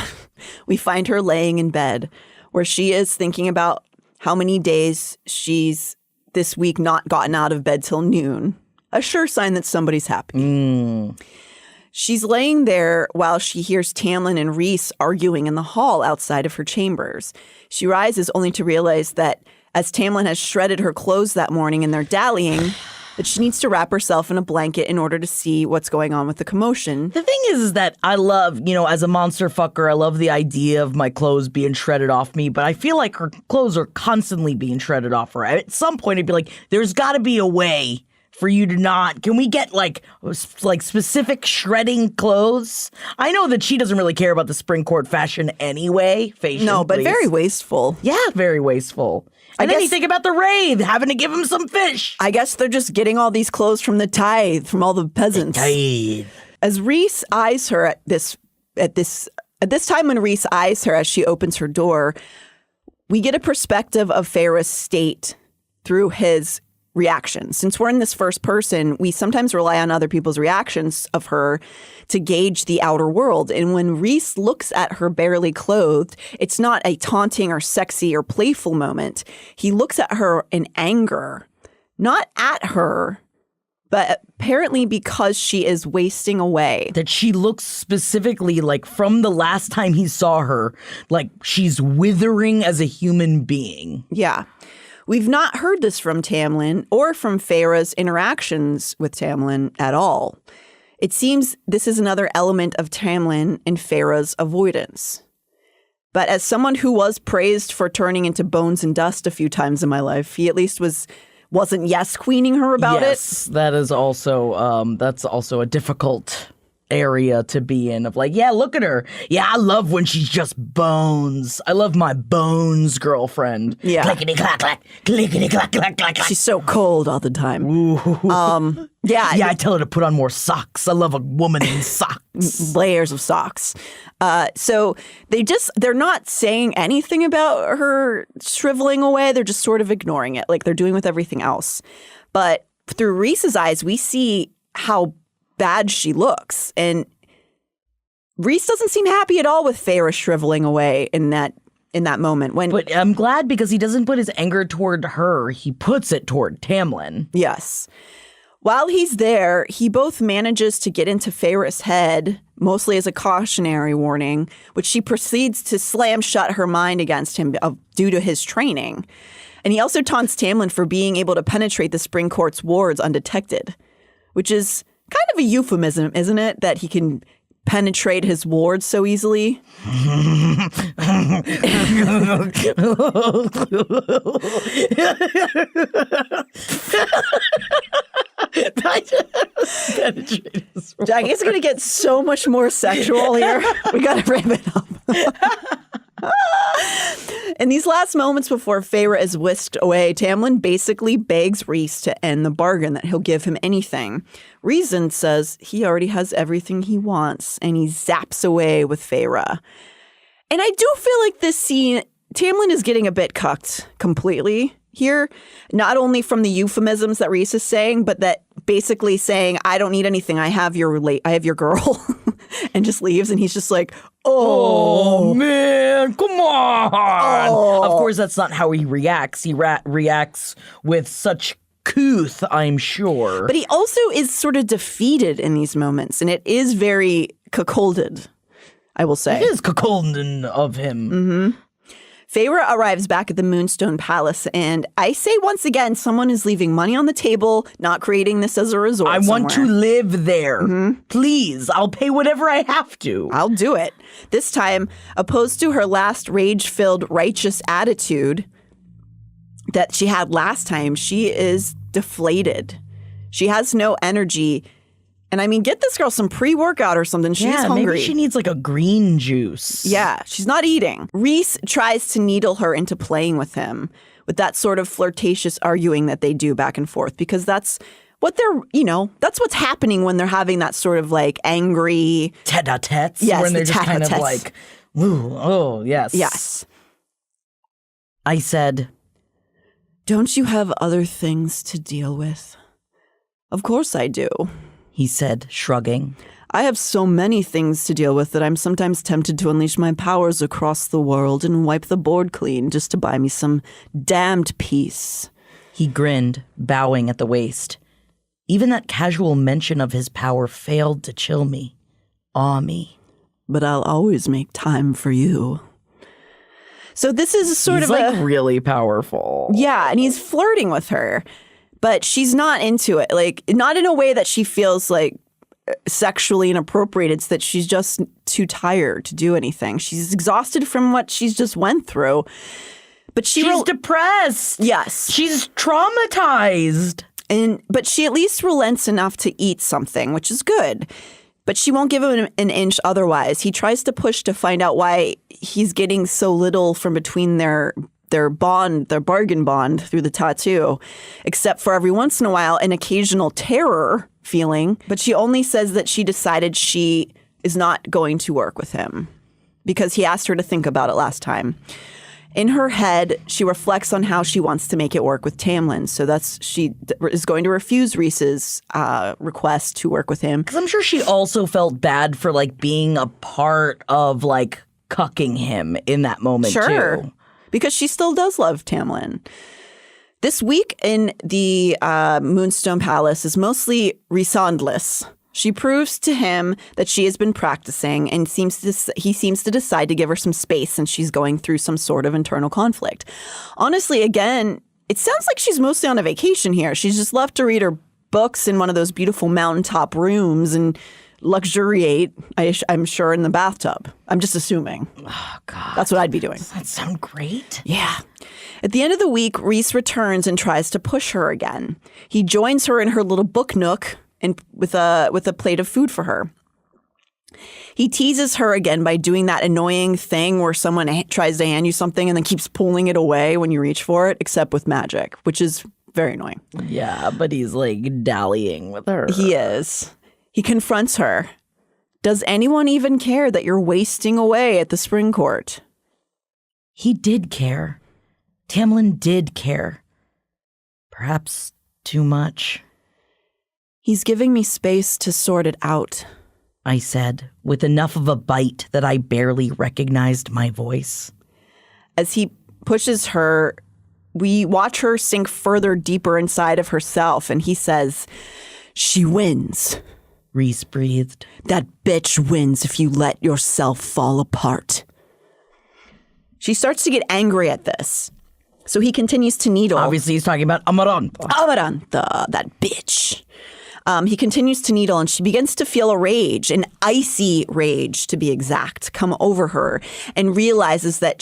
we find her laying in bed where she is thinking about how many days she's this week not gotten out of bed till noon. A sure sign that somebody's happy. She's laying there while she hears Tamlin and Rhys arguing in the hall outside of her chambers. She rises only to realize that as Tamlin has shredded her clothes that morning and they're dallying, that she needs to wrap herself in a blanket in order to see what's going on with the commotion. The thing is that I love, as a monster fucker, I love the idea of my clothes being shredded off me, but I feel like her clothes are constantly being shredded off her. At some point, it'd be like, there's got to be a way for you to not. Can we get like specific shredding clothes? I know that she doesn't really care about the spring court fashion anyway. No, but very wasteful. Yeah, very wasteful. And then you think about the Wraith having to give him some fish. I guess they're just getting all these clothes from the tithe, from all the peasants. Tithe. As Rhys eyes her at this time when Rhys eyes her as she opens her door, we get a perspective of Feyre's state through his reaction. Since we're in this first person, we sometimes rely on other people's reactions of her to gauge the outer world. And when Rhys looks at her barely clothed, it's not a taunting or sexy or playful moment. He looks at her in anger, not at her, but apparently because she is wasting away. That she looks specifically like from the last time he saw her, like she's withering as a human being. Yeah. We've not heard this from Tamlin or from Feyre's interactions with Tamlin at all. It seems this is another element of Tamlin and Feyre's avoidance. But as someone who was praised for turning into bones and dust a few times in my life, he at least wasn't yes-queening her about it. Yes, that is also that's also a difficult area to be in of like, yeah, look at her. Yeah, I love when she's just bones. I love my bones girlfriend. Yeah. Clickety clack clack, clickety clack clack clack. She's so cold all the time. Yeah, I tell her to put on more socks. I love a woman in socks. Layers of socks. So they're not saying anything about her shriveling away. They're just sort of ignoring it like they're doing with everything else. But through Rhys's eyes, we see how bad she looks. And Rhys doesn't seem happy at all with Feyre shriveling away in that moment. But I'm glad because he doesn't put his anger toward her. He puts it toward Tamlin. Yes. While he's there, he both manages to get into Feyre's head, mostly as a cautionary warning, which she proceeds to slam shut her mind against him due to his training. And he also taunts Tamlin for being able to penetrate the Spring Court's wards undetected, which is kind of a euphemism, isn't it? That he can penetrate his wards so easily. Jackie, it's going to get so much more sexual here. We got to ramp it up. In these last moments before Feyre is whisked away, Tamlin basically begs Rhys to end the bargain, that he'll give him anything. Reason says he already has everything he wants, and he zaps away with Feyre. And I do feel like this scene, Tamlin is getting a bit cucked completely. here, not only from the euphemisms that Reese is saying, but that basically saying, I don't need anything. I have your girl and just leaves. And he's just like, Oh, man, come on. Oh. Of course, that's not how he reacts. He reacts with such couth, I'm sure. But he also is sort of defeated in these moments. And it is very cuckolded, I will say. It is cuckolded of him. Mm-hmm. Feyre arrives back at the Moonstone Palace, and I say once again, someone is leaving money on the table, not creating this as a resort I want to live there. Mm-hmm. Please, I'll pay whatever I have to. I'll do it. This time, opposed to her last rage-filled righteous attitude that she had last time, she is deflated. She has no energy. And I mean, get this girl some pre-workout or something. She's hungry. Maybe she needs like a green juice. Yeah, she's not eating. Reese tries to needle her into playing with him with that sort of flirtatious arguing that they do back and forth, because that's what that's what's happening when they're having that sort of like angry tete-a-tetes. Yes, when they're the just kind of tete-a-tetes. like, ooh, oh, yes. Yes. I said, Don't you have other things to deal with? Of course I do. He said, shrugging. I have so many things to deal with that I'm sometimes tempted to unleash my powers across the world and wipe the board clean just to buy me some damned peace. He grinned, bowing at the waist. Even that casual mention of his power failed to chill me, awe me. But I'll always make time for you. So this is He's like really powerful. Yeah, and he's flirting with her. But she's not into it, like not in a way that she feels like sexually inappropriate. It's that she's just too tired to do anything. She's exhausted from what she's just went through. But she's depressed. Yes. She's traumatized. But she at least relents enough to eat something, which is good. But she won't give him an inch otherwise. He tries to push to find out why he's getting so little from between their bargain bond through the tattoo, except for every once in a while an occasional terror feeling. But she only says that she decided she is not going to work with him because he asked her to think about it last time. In her head, she reflects on how she wants to make it work with Tamlin. So she is going to refuse Reese's request to work with him. Because I'm sure she also felt bad for like being a part of like cucking him in that moment too. Because she still does love Tamlin. This week in the Moonstone Palace is mostly resondless. She proves to him that she has been practicing and he seems to decide to give her some space since she's going through some sort of internal conflict. Honestly, again, it sounds like she's mostly on a vacation here. She's just left to read her books in one of those beautiful mountaintop rooms and luxuriate, I'm sure, in the bathtub. I'm just assuming. Oh, God. That's what I'd be doing. Does that sound great? Yeah. At the end of the week, Reese returns and tries to push her again. He joins her in her little book nook and with a plate of food for her. He teases her again by doing that annoying thing where someone tries to hand you something and then keeps pulling it away when you reach for it, except with magic, which is very annoying. Yeah, but he's like dallying with her. He is. He confronts her. Does anyone even care that you're wasting away at the spring court? He did care. Tamlin did care. Perhaps too much. He's giving me space to sort it out, I said, with enough of a bite that I barely recognized my voice. As he pushes her, we watch her sink further deeper inside of herself, and he says, "She wins." Reese breathed. "That bitch wins if you let yourself fall apart." She starts to get angry at this. So he continues to needle. Obviously, he's talking about Amarantha. Amarantha, that bitch. He continues to needle, and she begins to feel a rage, an icy rage to be exact, come over her, and realizes that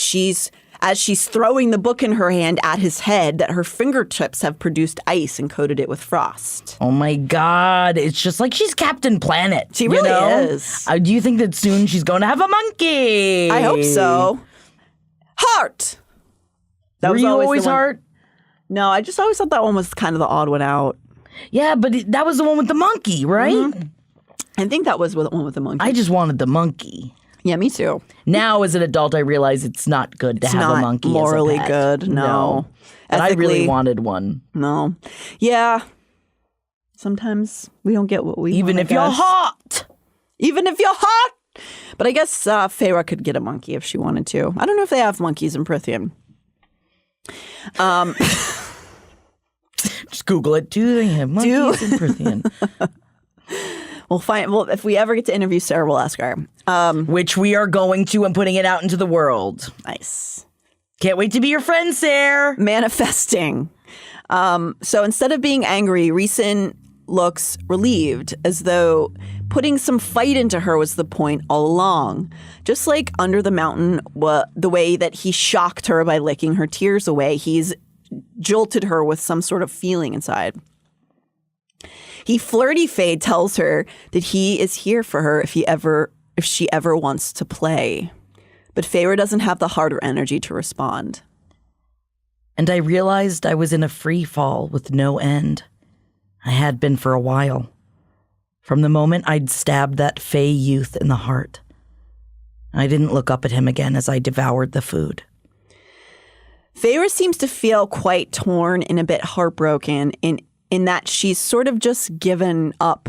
as she's throwing the book in her hand at his head, that her fingertips have produced ice and coated it with frost. Oh my God. It's just like she's Captain Planet. She really is. Do you think that soon she's going to have a monkey? I hope so. Heart! Were you always Heart? No, I just always thought that one was kind of the odd one out. Yeah, but that was the one with the monkey, right? Mm-hmm. I think that was the one with the monkey. I just wanted the monkey. Yeah, me too. Now, as an adult, I realize it's not good to have a monkey morally as a pet. good. No. And I really Ethically, wanted one. No. Yeah. Sometimes we don't get what we Even want, if you're hot. Even if you're hot. But I guess Feyre could get a monkey if she wanted to. I don't know if they have monkeys in Prithian. Just Google it. Do they have monkeys in Prithian? Well, if we ever get to interview Sarah, we'll ask her. Which we are going to and putting it out into the world. Nice. Can't wait to be your friend, Sarah. Manifesting. So instead of being angry, Rhys looks relieved, as though putting some fight into her was the point all along. Just like under the mountain, the way that he shocked her by licking her tears away, he's jolted her with some sort of feeling inside. He flirty Faye tells her that he is here for her if she ever wants to play. But Feyre doesn't have the heart or energy to respond. And I realized I was in a free fall with no end. I had been for a while. From the moment I'd stabbed that Fey youth in the heart. I didn't look up at him again as I devoured the food. Feyre seems to feel quite torn and a bit heartbroken in that she's sort of just given up.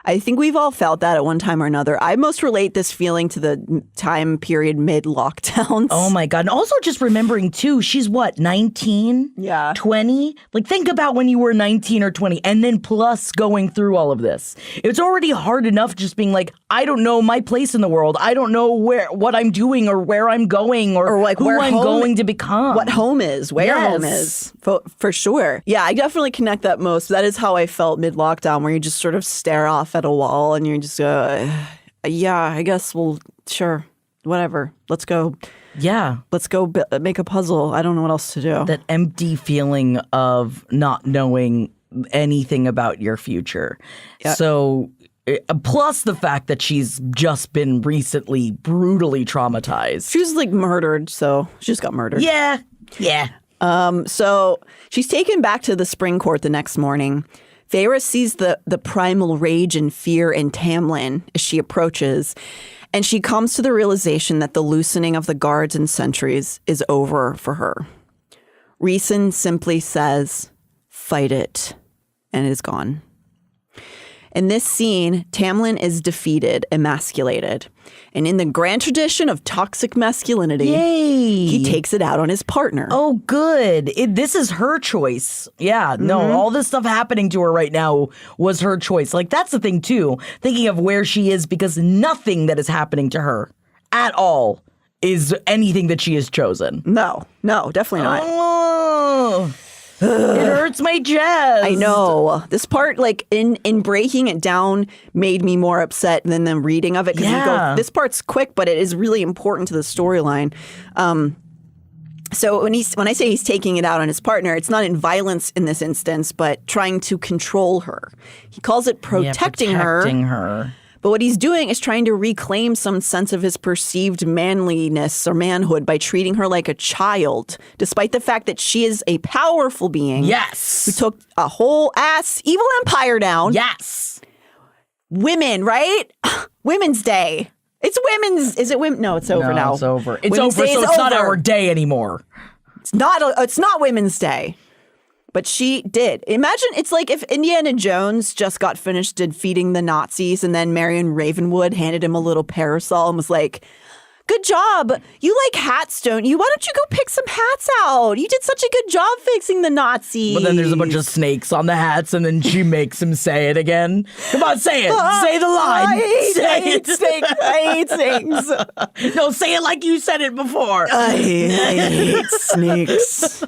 I think we've all felt that at one time or another. I most relate this feeling to the time period mid-lockdowns. Oh my God. And also just remembering too, she's what, 19? Yeah. 20? Like think about when you were 19 or 20 and then plus going through all of this. It's already hard enough just being like, I don't know my place in the world. I don't know what I'm doing or where I'm going or like who where I'm going to become. What home is, where home is, for sure. Yeah, I definitely connect that most. That is how I felt mid-lockdown, where you just sort of stare off at a wall and you're just yeah, I guess sure, whatever, let's go make a puzzle. I don't know what else to do. That empty feeling of not knowing anything about your future. Yeah. So plus the fact that she's just been recently brutally traumatized. She was like murdered, so she just got murdered. Yeah. So she's taken back to the spring court the next morning. Feyre sees the primal rage and fear in Tamlin as she approaches, and she comes to the realization that the loosening of the guards and sentries is over for her. Rhys simply says, "Fight it," and is gone. In this scene, Tamlin is defeated, emasculated. And in the grand tradition of toxic masculinity, he takes it out on his partner. Oh, good. This is her choice. Yeah, no, all this stuff happening to her right now was her choice. Like, that's the thing, too. Thinking of where she is, because nothing that is happening to her at all is anything that she has chosen. No, definitely not. Oh. It hurts my chest. I know. This part, like, in breaking it down, made me more upset than the reading of it. Because you go, this part's quick, but it is really important to the storyline. So when I say he's taking it out on his partner, it's not in violence in this instance, but trying to control her. He calls it protecting her. But what he's doing is trying to reclaim some sense of his perceived manliness or manhood by treating her like a child, despite the fact that she is a powerful being. Yes. Who took a whole ass evil empire down. Yes. Women, right? Women's Day. It's women's. Is it women? No, it's over now. It's over. It's Women's over, Day so is it's not over. our day anymore. It's not Women's Day. But she did. Imagine it's like if Indiana Jones just got finished defeating the Nazis and then Marion Ravenwood handed him a little parasol and was like, "Good job. You like hats, don't you? Why don't you go pick some hats out? You did such a good job fixing the Nazis." But then there's a bunch of snakes on the hats, and then she makes him say it again. Come on, say it. Say the line. I hate snakes. I hate snakes. No, say it like you said it before. I hate snakes.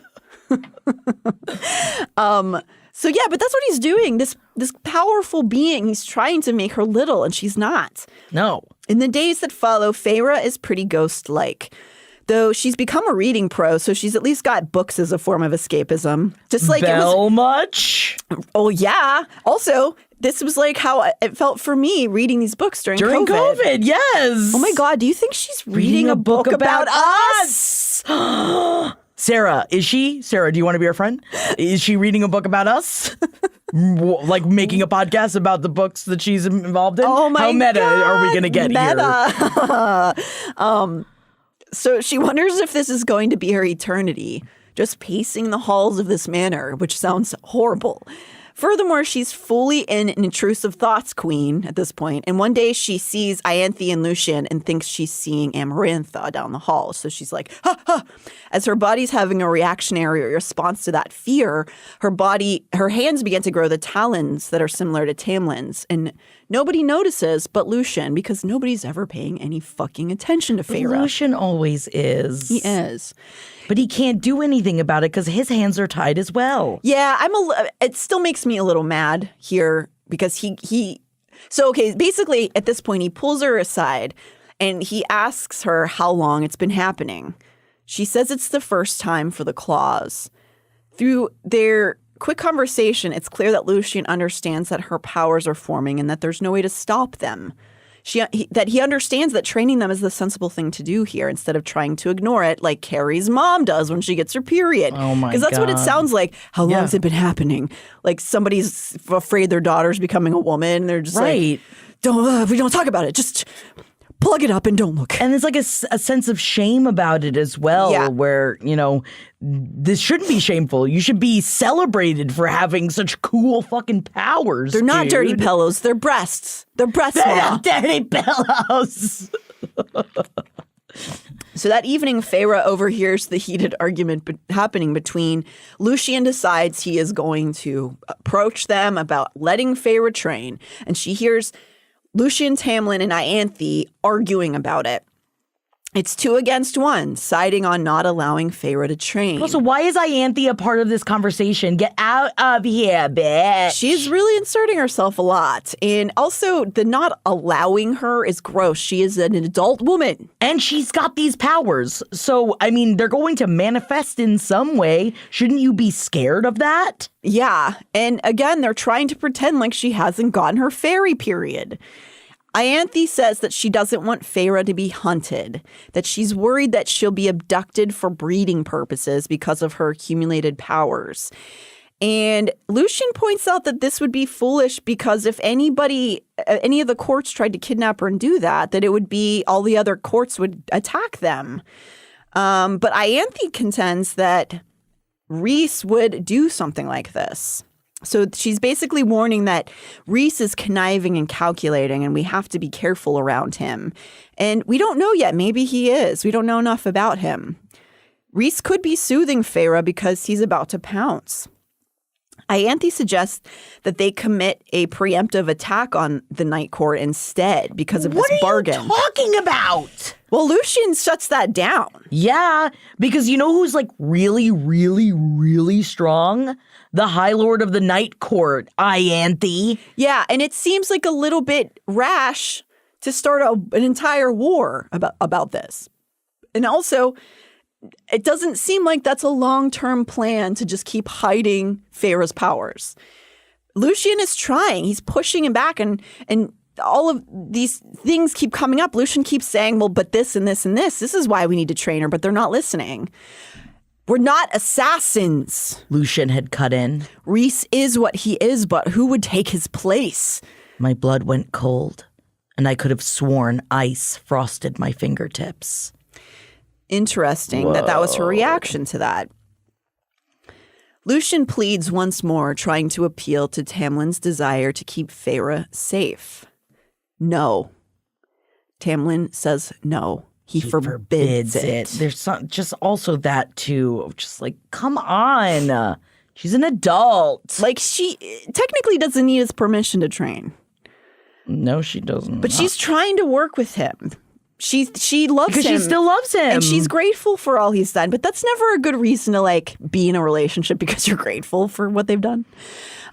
So yeah, but that's what he's doing. This powerful being, he's trying to make her little, and she's not. No. In the days that follow, Feyre is pretty ghost-like. Though she's become a reading pro, so she's at least got books as a form of escapism. Just like Bell much? Oh, yeah. Also, this was like how it felt for me reading these books during COVID. Yes. Oh my God, do you think she's reading a book about us? Sarah, is she? Sarah, do you want to be our friend? Is she reading a book about us? like making a podcast about the books that she's involved in? Oh my How meta God, are we going to get here? So she wonders if this is going to be her eternity, just pacing the halls of this manor, which sounds horrible. Furthermore, she's fully in an intrusive thoughts queen at this point, and one day she sees Ianthe and Lucien and thinks she's seeing Amarantha down the hall. So she's like, ha, ha. As her body's having a reactionary response to that fear, her hands begin to grow the talons that are similar to Tamlin's, and nobody notices but Lucien, because nobody's ever paying any fucking attention to Feyre. Lucien always is. He is. But he can't do anything about it because his hands are tied as well. Yeah, it still makes me a little mad here because basically at this point he pulls her aside and he asks her how long it's been happening. She says it's the first time for the claws. Through their quick conversation, it's clear that Lucien understands that her powers are forming and that there's no way to stop them. That he understands that training them is the sensible thing to do here instead of trying to ignore it like Carrie's mom does when she gets her period. Oh my God. Because that's what it sounds like. How long has it been happening? Like somebody's afraid their daughter's becoming a woman. They're just like, we don't talk about it. Just plug it up and don't look. And there's like a sense of shame about it as well, where, this shouldn't be shameful. You should be celebrated for having such cool fucking powers. They're not dirty pillows. They're breasts. They're breasts. They're dirty pillows. So that evening, Feyre overhears the heated argument happening between Lucien decides he is going to approach them about letting Feyre train, and she hears Lucien, Tamlin, and Ianthe arguing about it. It's 2 against 1, siding on not allowing Feyre to train. Also, why is Ianthe a part of this conversation? Get out of here, bitch. She's really inserting herself a lot. And also, the not allowing her is gross. She is an adult woman. And she's got these powers. So, I mean, they're going to manifest in some way. Shouldn't you be scared of that? Yeah. And again, they're trying to pretend like she hasn't gotten her fairy period. Ianthe says that she doesn't want Feyre to be hunted, that she's worried that she'll be abducted for breeding purposes because of her accumulated powers. And Lucien points out that this would be foolish because if any of the courts tried to kidnap her and do that, that it would be all the other courts would attack them. But Ianthe contends that Rhys would do something like this. So she's basically warning that Rhys is conniving and calculating, and we have to be careful around him. And we don't know yet. Maybe he is. We don't know enough about him. Rhys could be soothing Feyre because he's about to pounce. Ianthe suggests that they commit a preemptive attack on the Night Court instead because of this bargain. What are you talking about? Well, Lucien shuts that down. Yeah, because you know who's like really, really, really strong? The High Lord of the Night Court, Ianthe. Yeah, and it seems like a little bit rash to start an entire war about this. And also, it doesn't seem like that's a long-term plan to just keep hiding Feyre's powers. Lucien is trying. He's pushing him back, and all of these things keep coming up. Lucien keeps saying, well, but this and this and this. This is why we need to train her, but they're not listening. We're not assassins. Lucien had cut in. Rhys is what he is, but who would take his place? My blood went cold, and I could have sworn ice frosted my fingertips. Interesting that was her reaction to that. Lucien pleads once more, trying to appeal to Tamlin's desire to keep Feyre safe. No. Tamlin says no. He forbids it. There's just also that too. Just like, come on. She's an adult. Like, she technically doesn't need his permission to train. No, she doesn't. But she's trying to work with him. She loves him. Because she still loves him. And she's grateful for all he's done. But that's never a good reason to, like, be in a relationship because you're grateful for what they've done.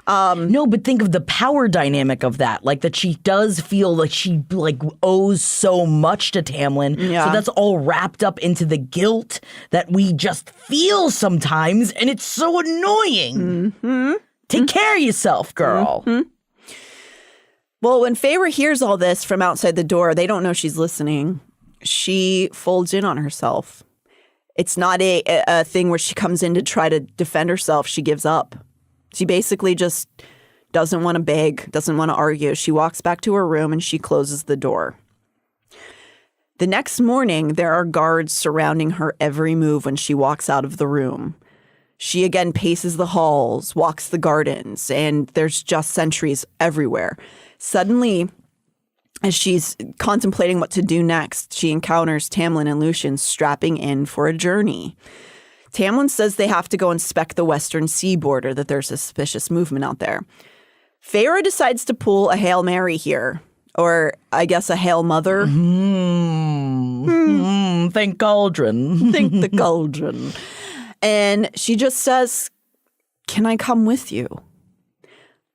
No, but think of the power dynamic of that. Like, that she does feel like she, like, owes so much to Tamlin. Yeah. So that's all wrapped up into the guilt that we just feel sometimes. And it's so annoying. Mm-hmm. Take care of yourself, girl. Mm-hmm. Well, when Feyre hears all this from outside the door, they don't know she's listening. She folds in on herself. It's not a thing where she comes in to try to defend herself. She gives up. She basically just doesn't want to beg, doesn't want to argue. She walks back to her room and she closes the door. The next morning, there are guards surrounding her every move when she walks out of the room. She again paces the halls, walks the gardens, and there's just sentries everywhere. Suddenly, as she's contemplating what to do next, she encounters Tamlin and Lucien strapping in for a journey. Tamlin says they have to go inspect the western sea border, that there's suspicious movement out there. Feyre decides to pull a Hail Mary here, or I guess a Hail Mother. Think cauldron. Think the cauldron. And she just says, "Can I come with you?"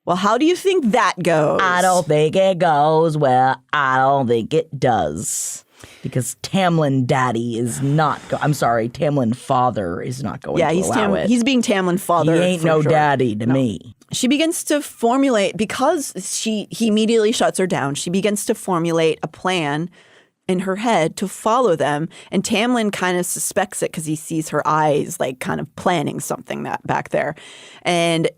Well, how do you think that goes? I don't think it goes well. I don't think it does. Because Tamlin daddy is not Tamlin father is not going to allow it. He's being Tamlin father. He ain't no daddy to me. She begins to formulate, because he immediately shuts her down, she begins to formulate a plan in her head to follow them. And Tamlin kind of suspects it because he sees her eyes like kind of planning something that back there. And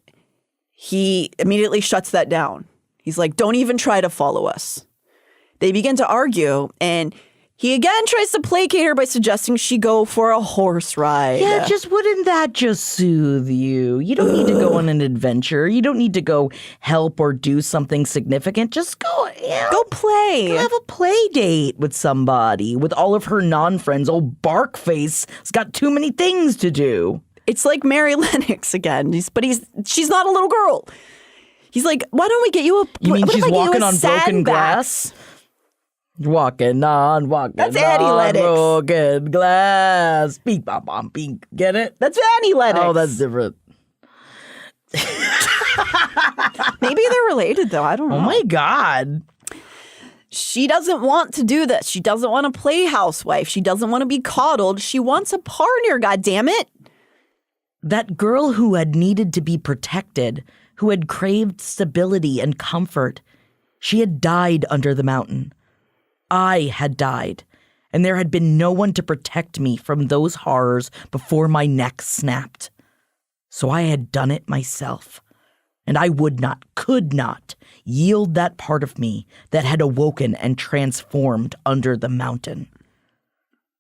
he immediately shuts that down. He's like, "Don't even try to follow us." They begin to argue, and he again tries to placate her by suggesting she go for a horse ride. Yeah, wouldn't that just soothe you? You don't need to go on an adventure. You don't need to go help or do something significant. Just go play. Go have a play date with somebody. With all of her non-friends, old Barkface has got too many things to do. It's like Mary Lennox again, she's not a little girl. He's like, "Why don't we get you a? You mean she's walking on broken glass? Walking on That's Annie Lennox. Broken glass. Beep, bop, bop, beep. Get it? That's Annie Lennox. Oh, that's different. Maybe they're related, though. I don't know. Oh, my God. She doesn't want to do this. She doesn't want to play housewife. She doesn't want to be coddled. She wants a partner, goddammit. That girl who had needed to be protected, who had craved stability and comfort, she had died under the mountain. I had died, and there had been no one to protect me from those horrors before my neck snapped. So I had done it myself, and I could not yield that part of me that had awoken and transformed under the mountain.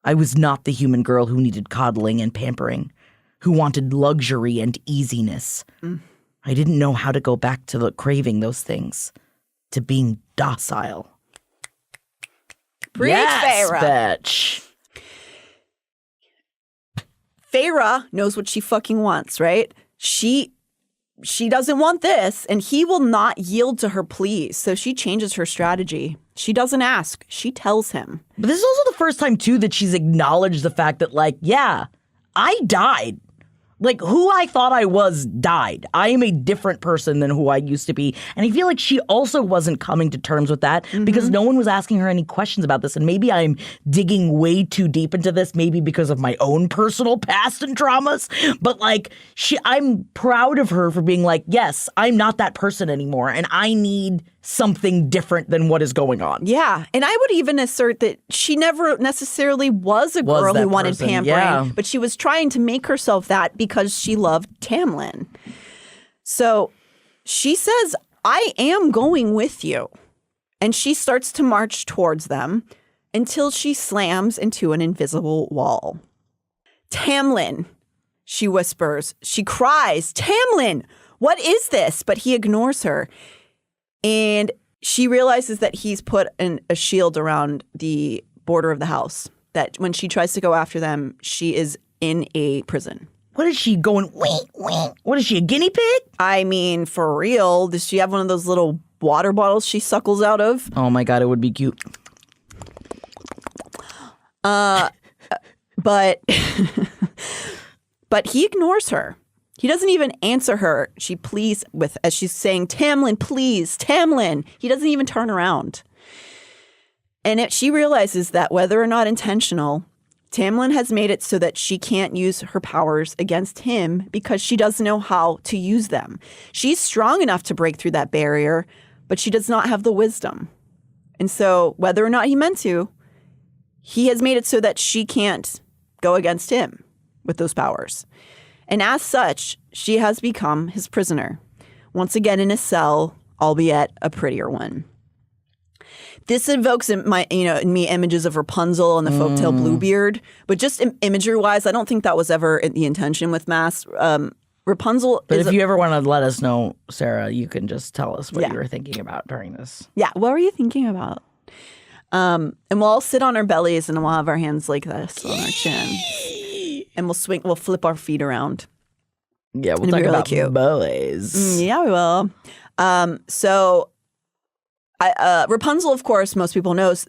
I was not the human girl who needed coddling and pampering, who wanted luxury and easiness. I didn't know how to go back to craving those things, to being docile. Preach, yes, Feyre. Bitch. Feyre knows what she fucking wants, right? She doesn't want this, and he will not yield to her pleas. So she changes her strategy. She doesn't ask. She tells him. But this is also the first time, too, that she's acknowledged the fact that, like, yeah, I died. Like, who I thought I was died. I am a different person than who I used to be. And I feel like she also wasn't coming to terms with that because no one was asking her any questions about this. And maybe I'm digging way too deep into this, maybe because of my own personal past and traumas. But, like, I'm proud of her for being like, yes, I'm not that person anymore. And I need something different than what is going on. Yeah. And I would even assert that she never necessarily was a girl who wanted pampering, but she was trying to make herself that because she loved Tamlin. So she says, "I am going with you." And she starts to march towards them until she slams into an invisible wall. "Tamlin," she whispers. She cries, "Tamlin, what is this?" But he ignores her. And she realizes that he's put a shield around the border of the house, that when she tries to go after them, she is in a prison. What is she going, wink, wink? What is she, a guinea pig? I mean, for real, does she have one of those little water bottles she suckles out of? Oh my God, it would be cute. But he ignores her. He doesn't even answer her. She pleads as she's saying, "Tamlin, please, Tamlin." He doesn't even turn around. And she realizes that whether or not intentional, Tamlin has made it so that she can't use her powers against him because she doesn't know how to use them. She's strong enough to break through that barrier, but she does not have the wisdom. And so whether or not he meant to, he has made it so that she can't go against him with those powers. And as such, she has become his prisoner. once again in a cell, albeit a prettier one. This evokes in me images of Rapunzel and the folktale Bluebeard, but just imagery-wise, I don't think that was ever the intention with Mask. Rapunzel But is if you ever want to let us know, Sarah, you can just tell us what you were thinking about during this. Yeah, what were you thinking about? And we'll all sit on our bellies and we'll have our hands like this on our chin. And we'll flip our feet around. Yeah, we'll It'd talk be really about cute. boys. Yeah, we will. So Rapunzel, of course, most people know is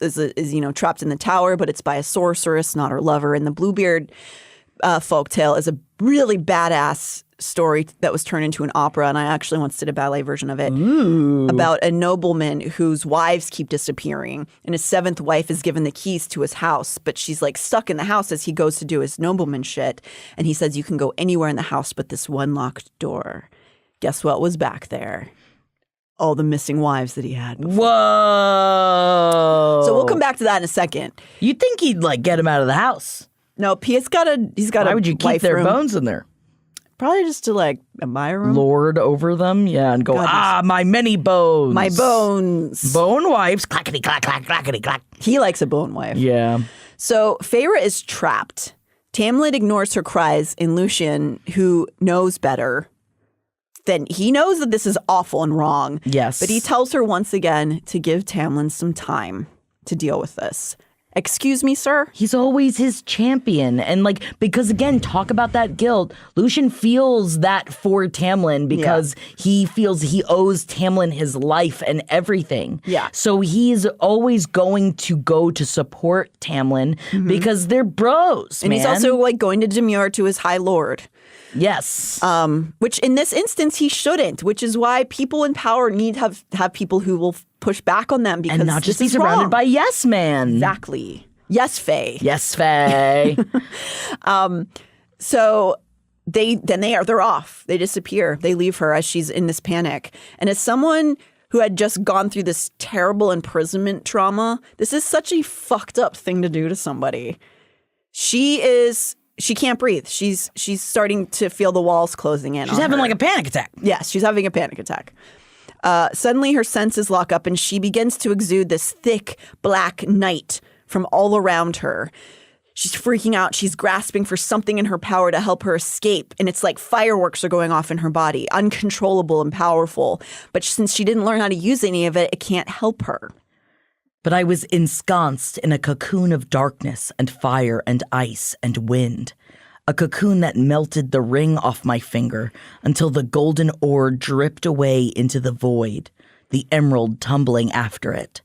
trapped in the tower, but it's by a sorceress, not her lover. And the Bluebeard folktale is a really badass story that was turned into an opera, and I actually once did a ballet version of it about a nobleman whose wives keep disappearing, and his seventh wife is given the keys to his house, but she's like stuck in the house as he goes to do his nobleman shit, and he says you can go anywhere in the house but this one locked door. Guess what was back there? All the missing wives that he had before. Whoa! So we'll come back to that in a second. You'd think he'd get him out of the house. No, he's got Why a would you keep wife their room. bones in there? Probably just to admire room. Lord over them, yeah, and go, my many bones. My bones. Bone wives, clackety clack, clack, clackety clack. He likes a bone wife. Yeah. So Feyre is trapped. Tamlin ignores her cries, and Lucien, who knows better, he knows that this is awful and wrong. Yes. But he tells her once again to give Tamlin some time to deal with this. Excuse me, sir? He's always his champion. And because again, talk about that guilt. Lucien feels that for Tamlin because he feels he owes Tamlin his life and everything. Yeah. So he's always going to go to support Tamlin because they're bros, And he's also going to demur to his high lord. Yes. Which in this instance he shouldn't, which is why people in power need to have people who will push back on them because and not just be this is surrounded wrong. by yes man. Exactly. Yes, Faye. Yes, Faye. So they're off. They disappear. They leave her as she's in this panic. And as someone who had just gone through this terrible imprisonment trauma, this is such a fucked up thing to do to somebody. She can't breathe. She's starting to feel the walls closing in. She's having a panic attack. Yes, she's having a panic attack. Suddenly her senses lock up and she begins to exude this thick black night from all around her. She's freaking out. She's grasping for something in her power to help her escape. And it's like fireworks are going off in her body, uncontrollable and powerful. But since she didn't learn how to use any of it, it can't help her. But I was ensconced in a cocoon of darkness and fire and ice and wind. A cocoon that melted the ring off my finger until the golden ore dripped away into the void, the emerald tumbling after it.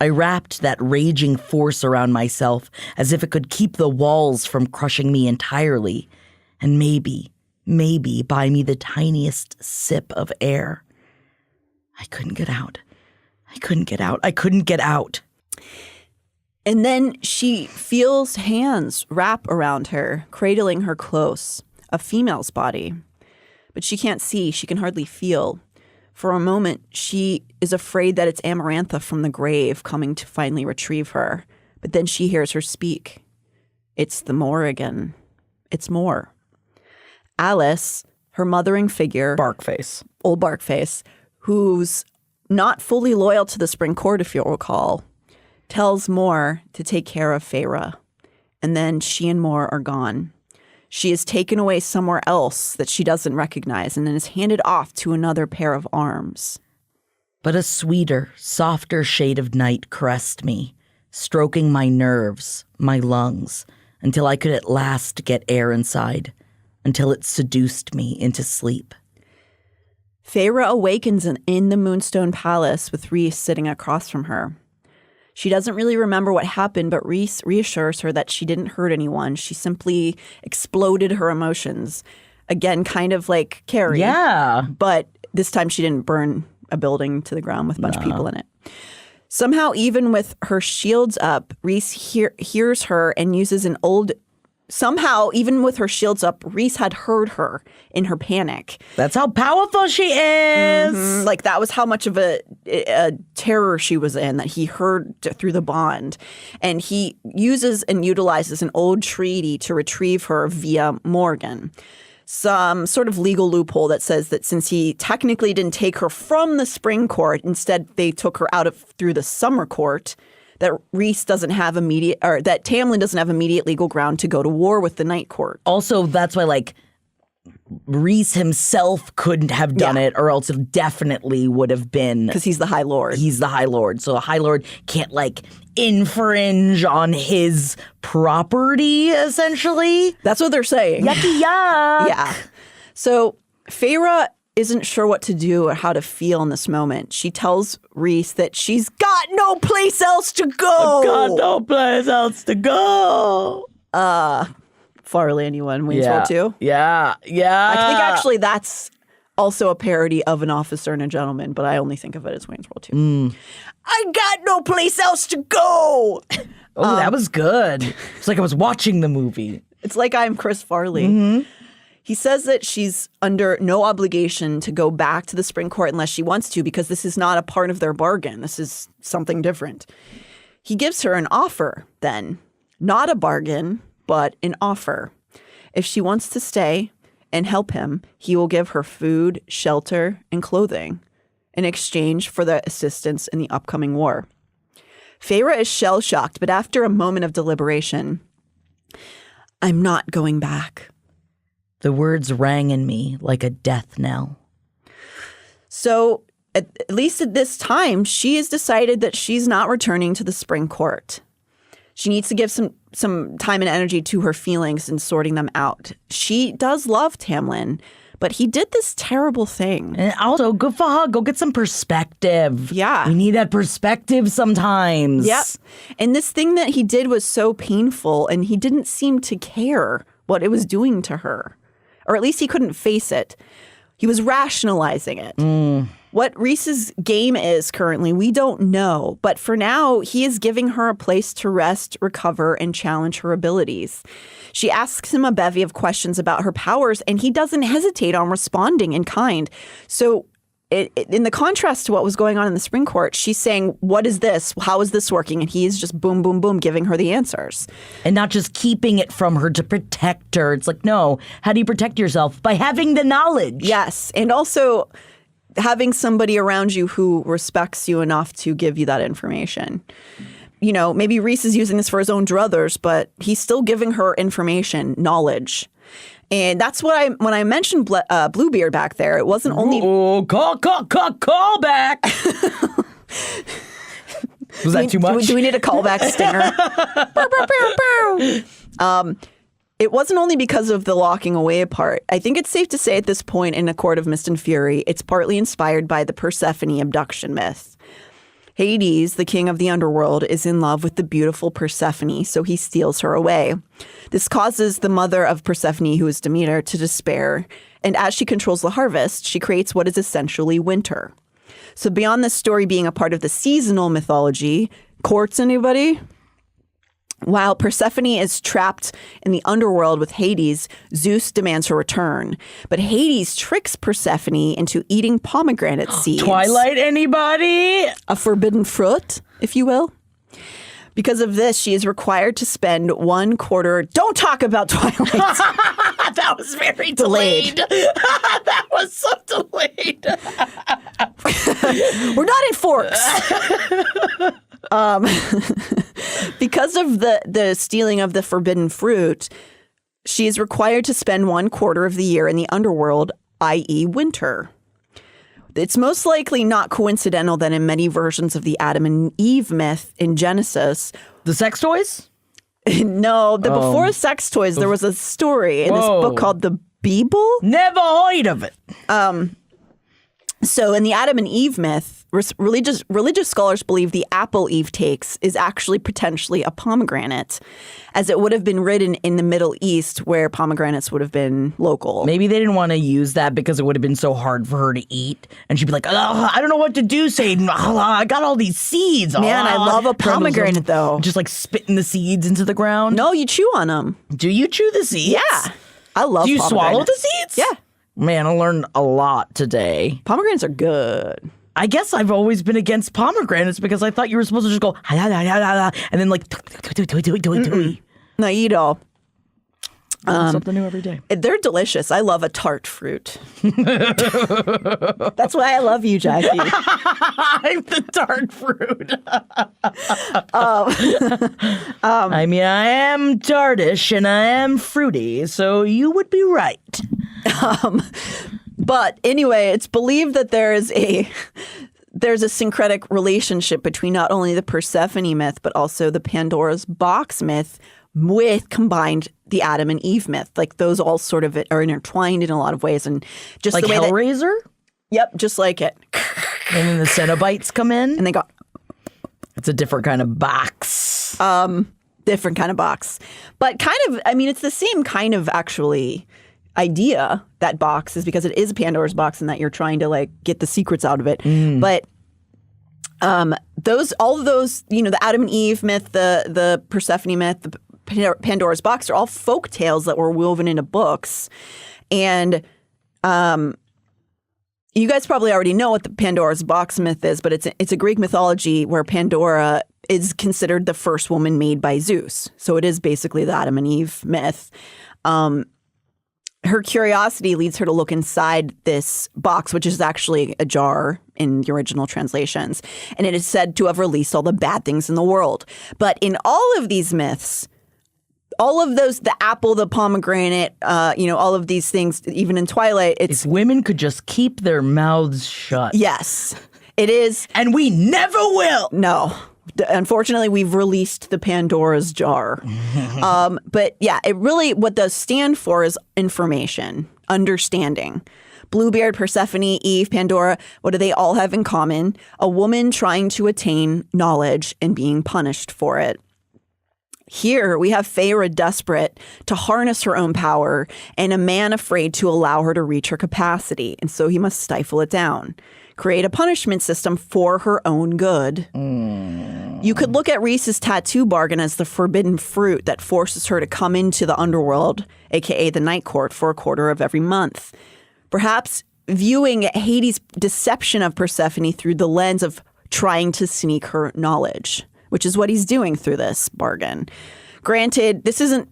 I wrapped that raging force around myself as if it could keep the walls from crushing me entirely, and maybe buy me the tiniest sip of air. I couldn't get out. I couldn't get out. And then she feels hands wrap around her, cradling her close, a female's body. But she can't see, she can hardly feel. For a moment, she is afraid that it's Amarantha from the grave coming to finally retrieve her. But then she hears her speak. It's the Moor again. It's Moor. Alice, her mothering figure, Barkface. old Barkface, who's not fully loyal to the Spring Court, if you'll recall, tells Moor to take care of Feyre. And then she and Moor are gone. She is taken away somewhere else that she doesn't recognize and then is handed off to another pair of arms. But a sweeter, softer shade of night caressed me, stroking my nerves, my lungs, until I could at last get air inside, until it seduced me into sleep. Feyre awakens in the Moonstone Palace with Rhys sitting across from her. She doesn't really remember what happened, but Rhys reassures her that she didn't hurt anyone. She simply exploded her emotions. Again, kind of like Carrie. Yeah. But this time she didn't burn a building to the ground with a bunch of people in it. Somehow, even with her shields up, Rhys hears her and uses an old... Somehow, even with her shields up, Rhys had heard her in her panic. That's how powerful she is. Like, that was how much of a terror she was in, that he heard through the bond. And he uses and utilizes an old treaty to retrieve her via Morgan. some sort of legal loophole that says that since he technically didn't take her from the spring court, instead they took her out through the summer court, that Rhys doesn't have that Tamlin doesn't have immediate legal ground to go to war with the night court. Also, that's why, like, Rhys himself couldn't have done it, or else it definitely would have been. Because he's the High Lord. He's the High Lord. So a High Lord can't, like, infringe on his property, essentially. That's what they're saying. Yucky yuck. Yeah. So Feyre isn't sure what to do or how to feel in this moment. She tells Rhys that she's got no place else to go. Got no place else to go. Farley, anyone? Wayne's World 2? Yeah. I think actually that's also a parody of An Officer and a Gentleman, but I only think of it as Wayne's World 2. I got no place else to go. Oh, that was good. It's like I was watching the movie. It's like I'm Chris Farley. He says that she's under no obligation to go back to the spring court unless she wants to, because this is not a part of their bargain. This is something different. He gives her an offer then. Not a bargain, but an offer. If she wants to stay and help him, he will give her food, shelter, and clothing in exchange for the assistance in the upcoming war. Feyre is shell-shocked, but after a moment of deliberation, I'm not going back. The words rang in me like a death knell. So at least at this time, she has decided that she's not returning to the spring court. She needs to give some time and energy to her feelings and sorting them out. She does love Tamlin, but he did this terrible thing. And also, good for her. Go get some perspective. Yeah. We need that perspective sometimes. Yep. And this thing that he did was so painful, and he didn't seem to care what it was doing to her. Or at least he couldn't face it. He was rationalizing it. What Rhys's game is currently, we don't know. But for now, he is giving her a place to rest, recover, and challenge her abilities. She asks him a bevy of questions about her powers, and he doesn't hesitate on responding in kind. So in the contrast to what was going on in the spring court, she's saying, what is this? How is this working? And he is just boom, boom, boom, giving her the answers. And not just keeping it from her to protect her. It's like, no, how do you protect yourself? By having the knowledge. Yes. And also having somebody around you who respects you enough to give you that information. You know, maybe Rhys is using this for his own druthers, but he's still giving her information, knowledge. And that's what when I mentioned Bluebeard back there, it wasn't only... Oh, call back. Was that too much? Do we need a callback stinger? It wasn't only because of the locking away part. I think it's safe to say at this point in A Court of Mist and Fury, it's partly inspired by the Persephone abduction myth. Hades, the king of the underworld, is in love with the beautiful Persephone, so he steals her away. This causes the mother of Persephone, who is Demeter, to despair, and as she controls the harvest, she creates what is essentially winter. So beyond this story being a part of the seasonal mythology, courts anybody? While Persephone is trapped in the underworld with Hades, Zeus demands her return. But Hades tricks Persephone into eating pomegranate seeds. Twilight, anybody? A forbidden fruit, if you will. Because of this, she is required to spend 1/4. Don't talk about Twilight. That was very delayed. That was so delayed. We're not in Forks. Because of the stealing of the forbidden fruit, she is required to spend 1/4 of the year in the underworld, i.e. winter. It's most likely not coincidental that in many versions of the Adam and Eve myth in Genesis... The sex toys? No, before sex toys, there was a story in this book called The Bible. Never heard of it. So in the Adam and Eve myth, religious scholars believe the apple Eve takes is actually potentially a pomegranate, as it would have been written in the Middle East where pomegranates would have been local. Maybe they didn't want to use that because it would have been so hard for her to eat. And she'd be like, I don't know what to do, Satan. I got all these seeds. Man, I love a pomegranate, though. Just like spitting the seeds into the ground. No, you chew on them. Do you chew the seeds? Yeah. I love Do you swallow the pomegranates. seeds? Yeah. Man, I learned a lot today. Pomegranates are good. I guess I've always been against pomegranates because I thought you were supposed to just go, and then like, No, eat all. Something new every day. They're delicious. I love a tart fruit. That's why I love you, Jackie. I'm the tart fruit. I mean, I am tartish and I am fruity, so you would be right. But anyway, it's believed that there's a syncretic relationship between not only the Persephone myth, but also the Pandora's box myth with combined the Adam and Eve myth. Like those all sort of are intertwined in a lot of ways. And just Like the way Hellraiser? Yep, just like it. And then the Cenobites come in? And they go... It's a different kind of box. Different kind of box. But kind of, I mean, it's the same kind of actually idea, that box, is because it is Pandora's box and that you're trying to like get the secrets out of it. But all of those, the Adam and Eve myth, the Persephone myth, the Pandora's box are all folk tales that were woven into books. And you guys probably already know what the Pandora's box myth is, but it's a Greek mythology where Pandora is considered the first woman made by Zeus. So it is basically the Adam and Eve myth. Her curiosity leads her to look inside this box, which is actually a jar in the original translations. And it is said to have released all the bad things in the world. But in all of these myths, all of those, the apple, the pomegranate, all of these things, even in Twilight, it's... If women could just keep their mouths shut. Yes, it is. And we never will. No. Unfortunately, we've released the Pandora's jar. But yeah, it really, what those stand for is information, understanding. Bluebeard, Persephone, Eve, Pandora, what do they all have in common? A woman trying to attain knowledge and being punished for it. Here we have Feyre desperate to harness her own power and a man afraid to allow her to reach her capacity. And so he must stifle it down, create a punishment system for her own good. You could look at Rhys's tattoo bargain as the forbidden fruit that forces her to come into the underworld, aka the Night Court, for a quarter of every month. Perhaps viewing Hades' deception of Persephone through the lens of trying to sneak her knowledge, which is what he's doing through this bargain. Granted, this isn't,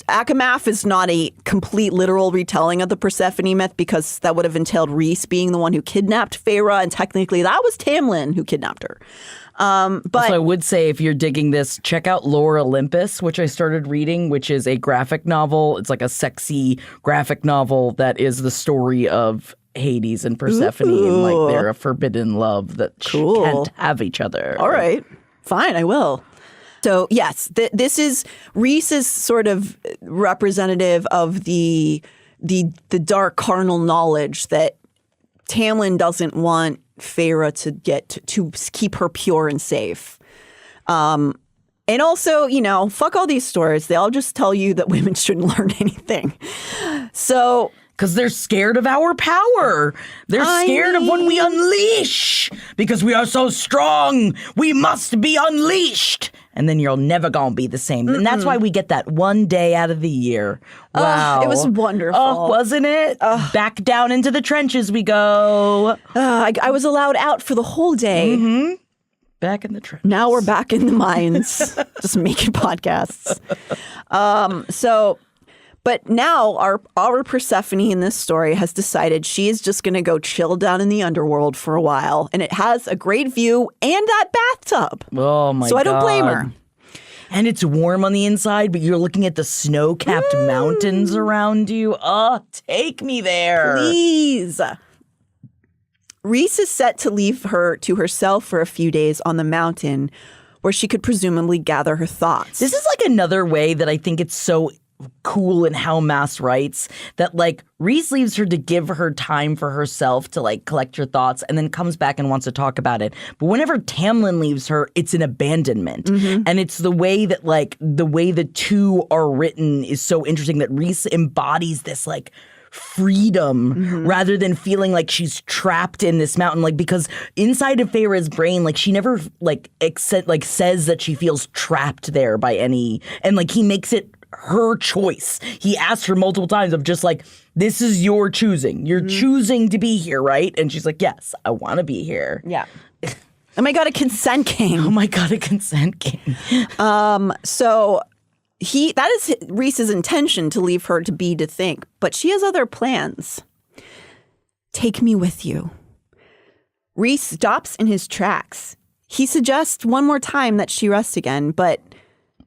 Achomath is not a complete literal retelling of the Persephone myth because that would have entailed Rhys being the one who kidnapped Feyre, and technically that was Tamlin who kidnapped her. But also, I would say if you're digging this, check out Lore Olympus, which I started reading, which is a graphic novel. It's like a sexy graphic novel that is the story of Hades and Persephone and like their forbidden love that can't have each other. All right. Fine, I will. So yes, this is Rhys's sort of representative of the dark carnal knowledge that Tamlin doesn't want Feyre to get to keep her pure and safe. And also, fuck all these stories. They all just tell you that women shouldn't learn anything. So... Because they're scared of our power. They're scared of what we unleash. Because we are so strong, we must be unleashed. And then you're never going to be the same. And that's why we get that one day out of the year. Wow. It was wonderful. Oh, wasn't it? Back down into the trenches we go. I was allowed out for the whole day. Mm-hmm. Back in the trenches. Now we're back in the mines, just making podcasts. But now our Persephone in this story has decided she is just going to go chill down in the underworld for a while. And it has a great view and that bathtub. Oh, my God. So I don't blame her. And it's warm on the inside, but you're looking at the snow-capped mountains around you. Oh, take me there. Please. Rhys is set to leave her to herself for a few days on the mountain where she could presumably gather her thoughts. This is like another way that I think it's so cool in how Mass writes that like Rhys leaves her to give her time for herself to like collect her thoughts and then comes back and wants to talk about it. But whenever Tamlin leaves her, it's an abandonment. And it's the way that like the way the two are written is so interesting that Rhys embodies this like freedom rather than feeling like she's trapped in this mountain. Like because inside of Feyre's brain, like she never like says that she feels trapped there by any, and like he makes it her choice. He asked her multiple times of just like, this is your choosing. You're choosing to be here, right? And she's like, yes, I want to be here. Yeah. Oh my God, a consent king. Oh my God, a consent king. So that is Rhys's intention to leave her to think, but she has other plans. Take me with you. Rhys stops in his tracks. He suggests one more time that she rest again, but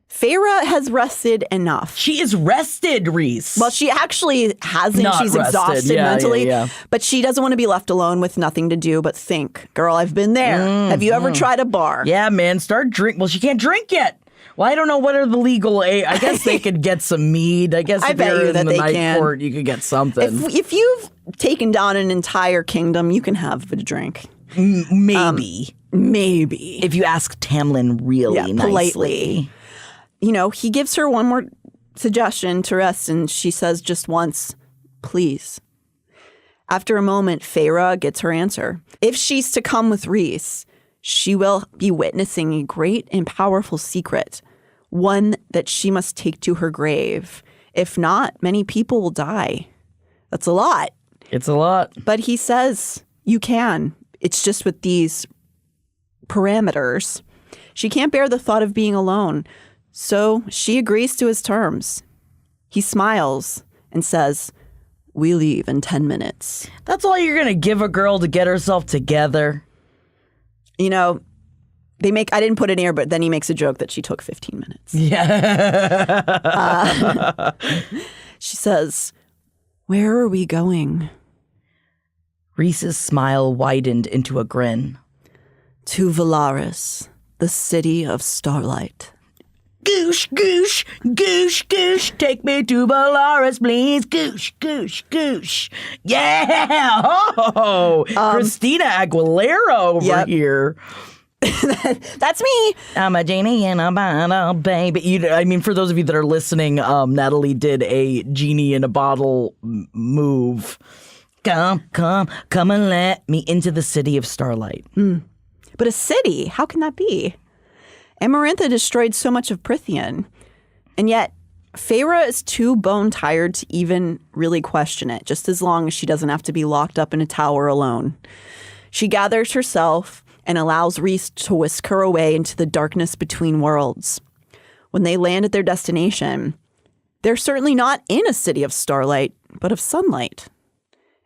Feyre has rested enough. She is rested, Rhys. Well, she actually hasn't. Not She's rested. exhausted Yeah, mentally. yeah. But she doesn't want to be left alone with nothing to do but think. Girl, I've been there. Have you ever tried a bar? Yeah, man, start drink. Well, she can't drink yet. Well, I don't know what are the legal I guess they could get some mead. I guess I if bet you're you in that the they night can. court, you could get something. If you've taken down an entire kingdom, you can have a drink. Maybe. Maybe. If you ask Tamlin really nicely. politely. You know, he gives her one more suggestion to rest, and she says just once, please. After a moment, Feyre gets her answer. If she's to come with Rhys, she will be witnessing a great and powerful secret, one that she must take to her grave. If not, many people will die. That's a lot. It's a lot. But he says, you can. It's just with these parameters. She can't bear the thought of being alone. So she agrees to his terms. He smiles and says, we leave in 10 minutes. That's all you're going to give a girl to get herself together? You know, I didn't put it in here, but then he makes a joke that she took 15 minutes. Yeah. She says, where are we going? Rhys's smile widened into a grin. To Valaris, the city of starlight. Goosh, goosh, goosh, goosh, take me to Valaris, please. Goosh, goosh, goosh. Yeah! Oh, Christina Aguilera over here. That's me. I'm a genie in a bottle, baby. For those of you that are listening, Natalie did a genie in a bottle move. Come and let me into the city of starlight. But a city? How can that be? Amarantha destroyed so much of Prythian. And yet, Feyre is too bone-tired to even really question it, just as long as she doesn't have to be locked up in a tower alone. She gathers herself and allows Rhys to whisk her away into the darkness between worlds. When they land at their destination, they're certainly not in a city of starlight, but of sunlight.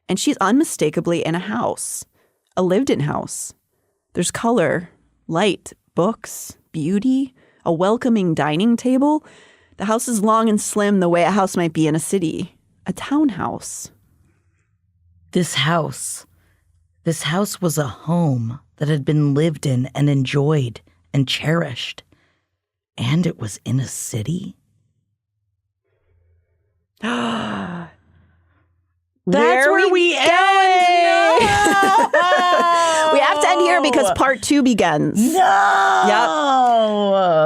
And she's unmistakably in a house, a lived-in house. There's color, light, books, beauty, a welcoming dining table. The house is long and slim the way a house might be in a city, a townhouse. This house was a home that had been lived in and enjoyed and cherished. And it was in a city? That's where we end! We have to end here because part 2 begins. No!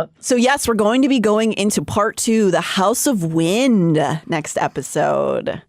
Yep. So yes, we're going to be going into part 2, the House of Wind, next episode.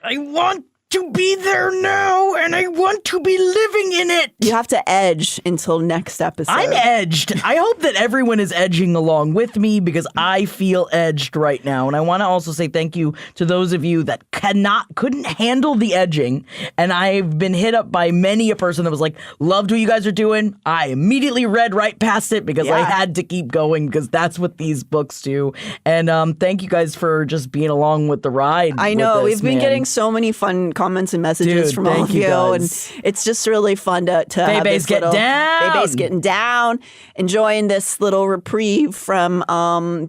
I want to be there now, and I want to be living in it. You have to edge until next episode. I'm edged. I hope that everyone is edging along with me because I feel edged right now. And I want to also say thank you to those of you that couldn't handle the edging. And I've been hit up by many a person that was like, loved what you guys are doing. I immediately read right past it because I had to keep going because that's what these books do. And thank you guys for just being along with the ride. I know. We've been getting so many fun comments and messages from all of you. And it's just really fun to have this get down. Bebe's getting down, enjoying this little reprieve from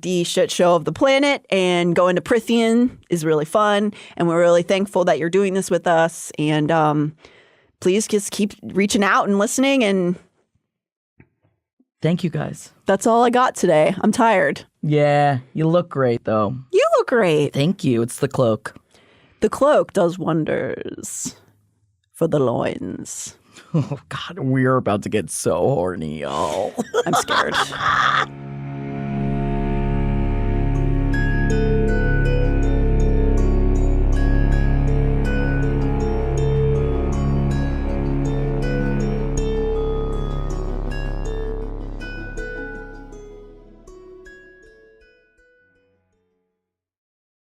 the shit show of the planet, and going to Prythian is really fun. And we're really thankful that you're doing this with us. And please just keep reaching out and listening. And thank you guys. That's all I got today. I'm tired. Yeah, you look great though. You look great. Thank you. It's the cloak. The cloak does wonders for the loins. Oh, God, we're about to get so horny, y'all. I'm scared.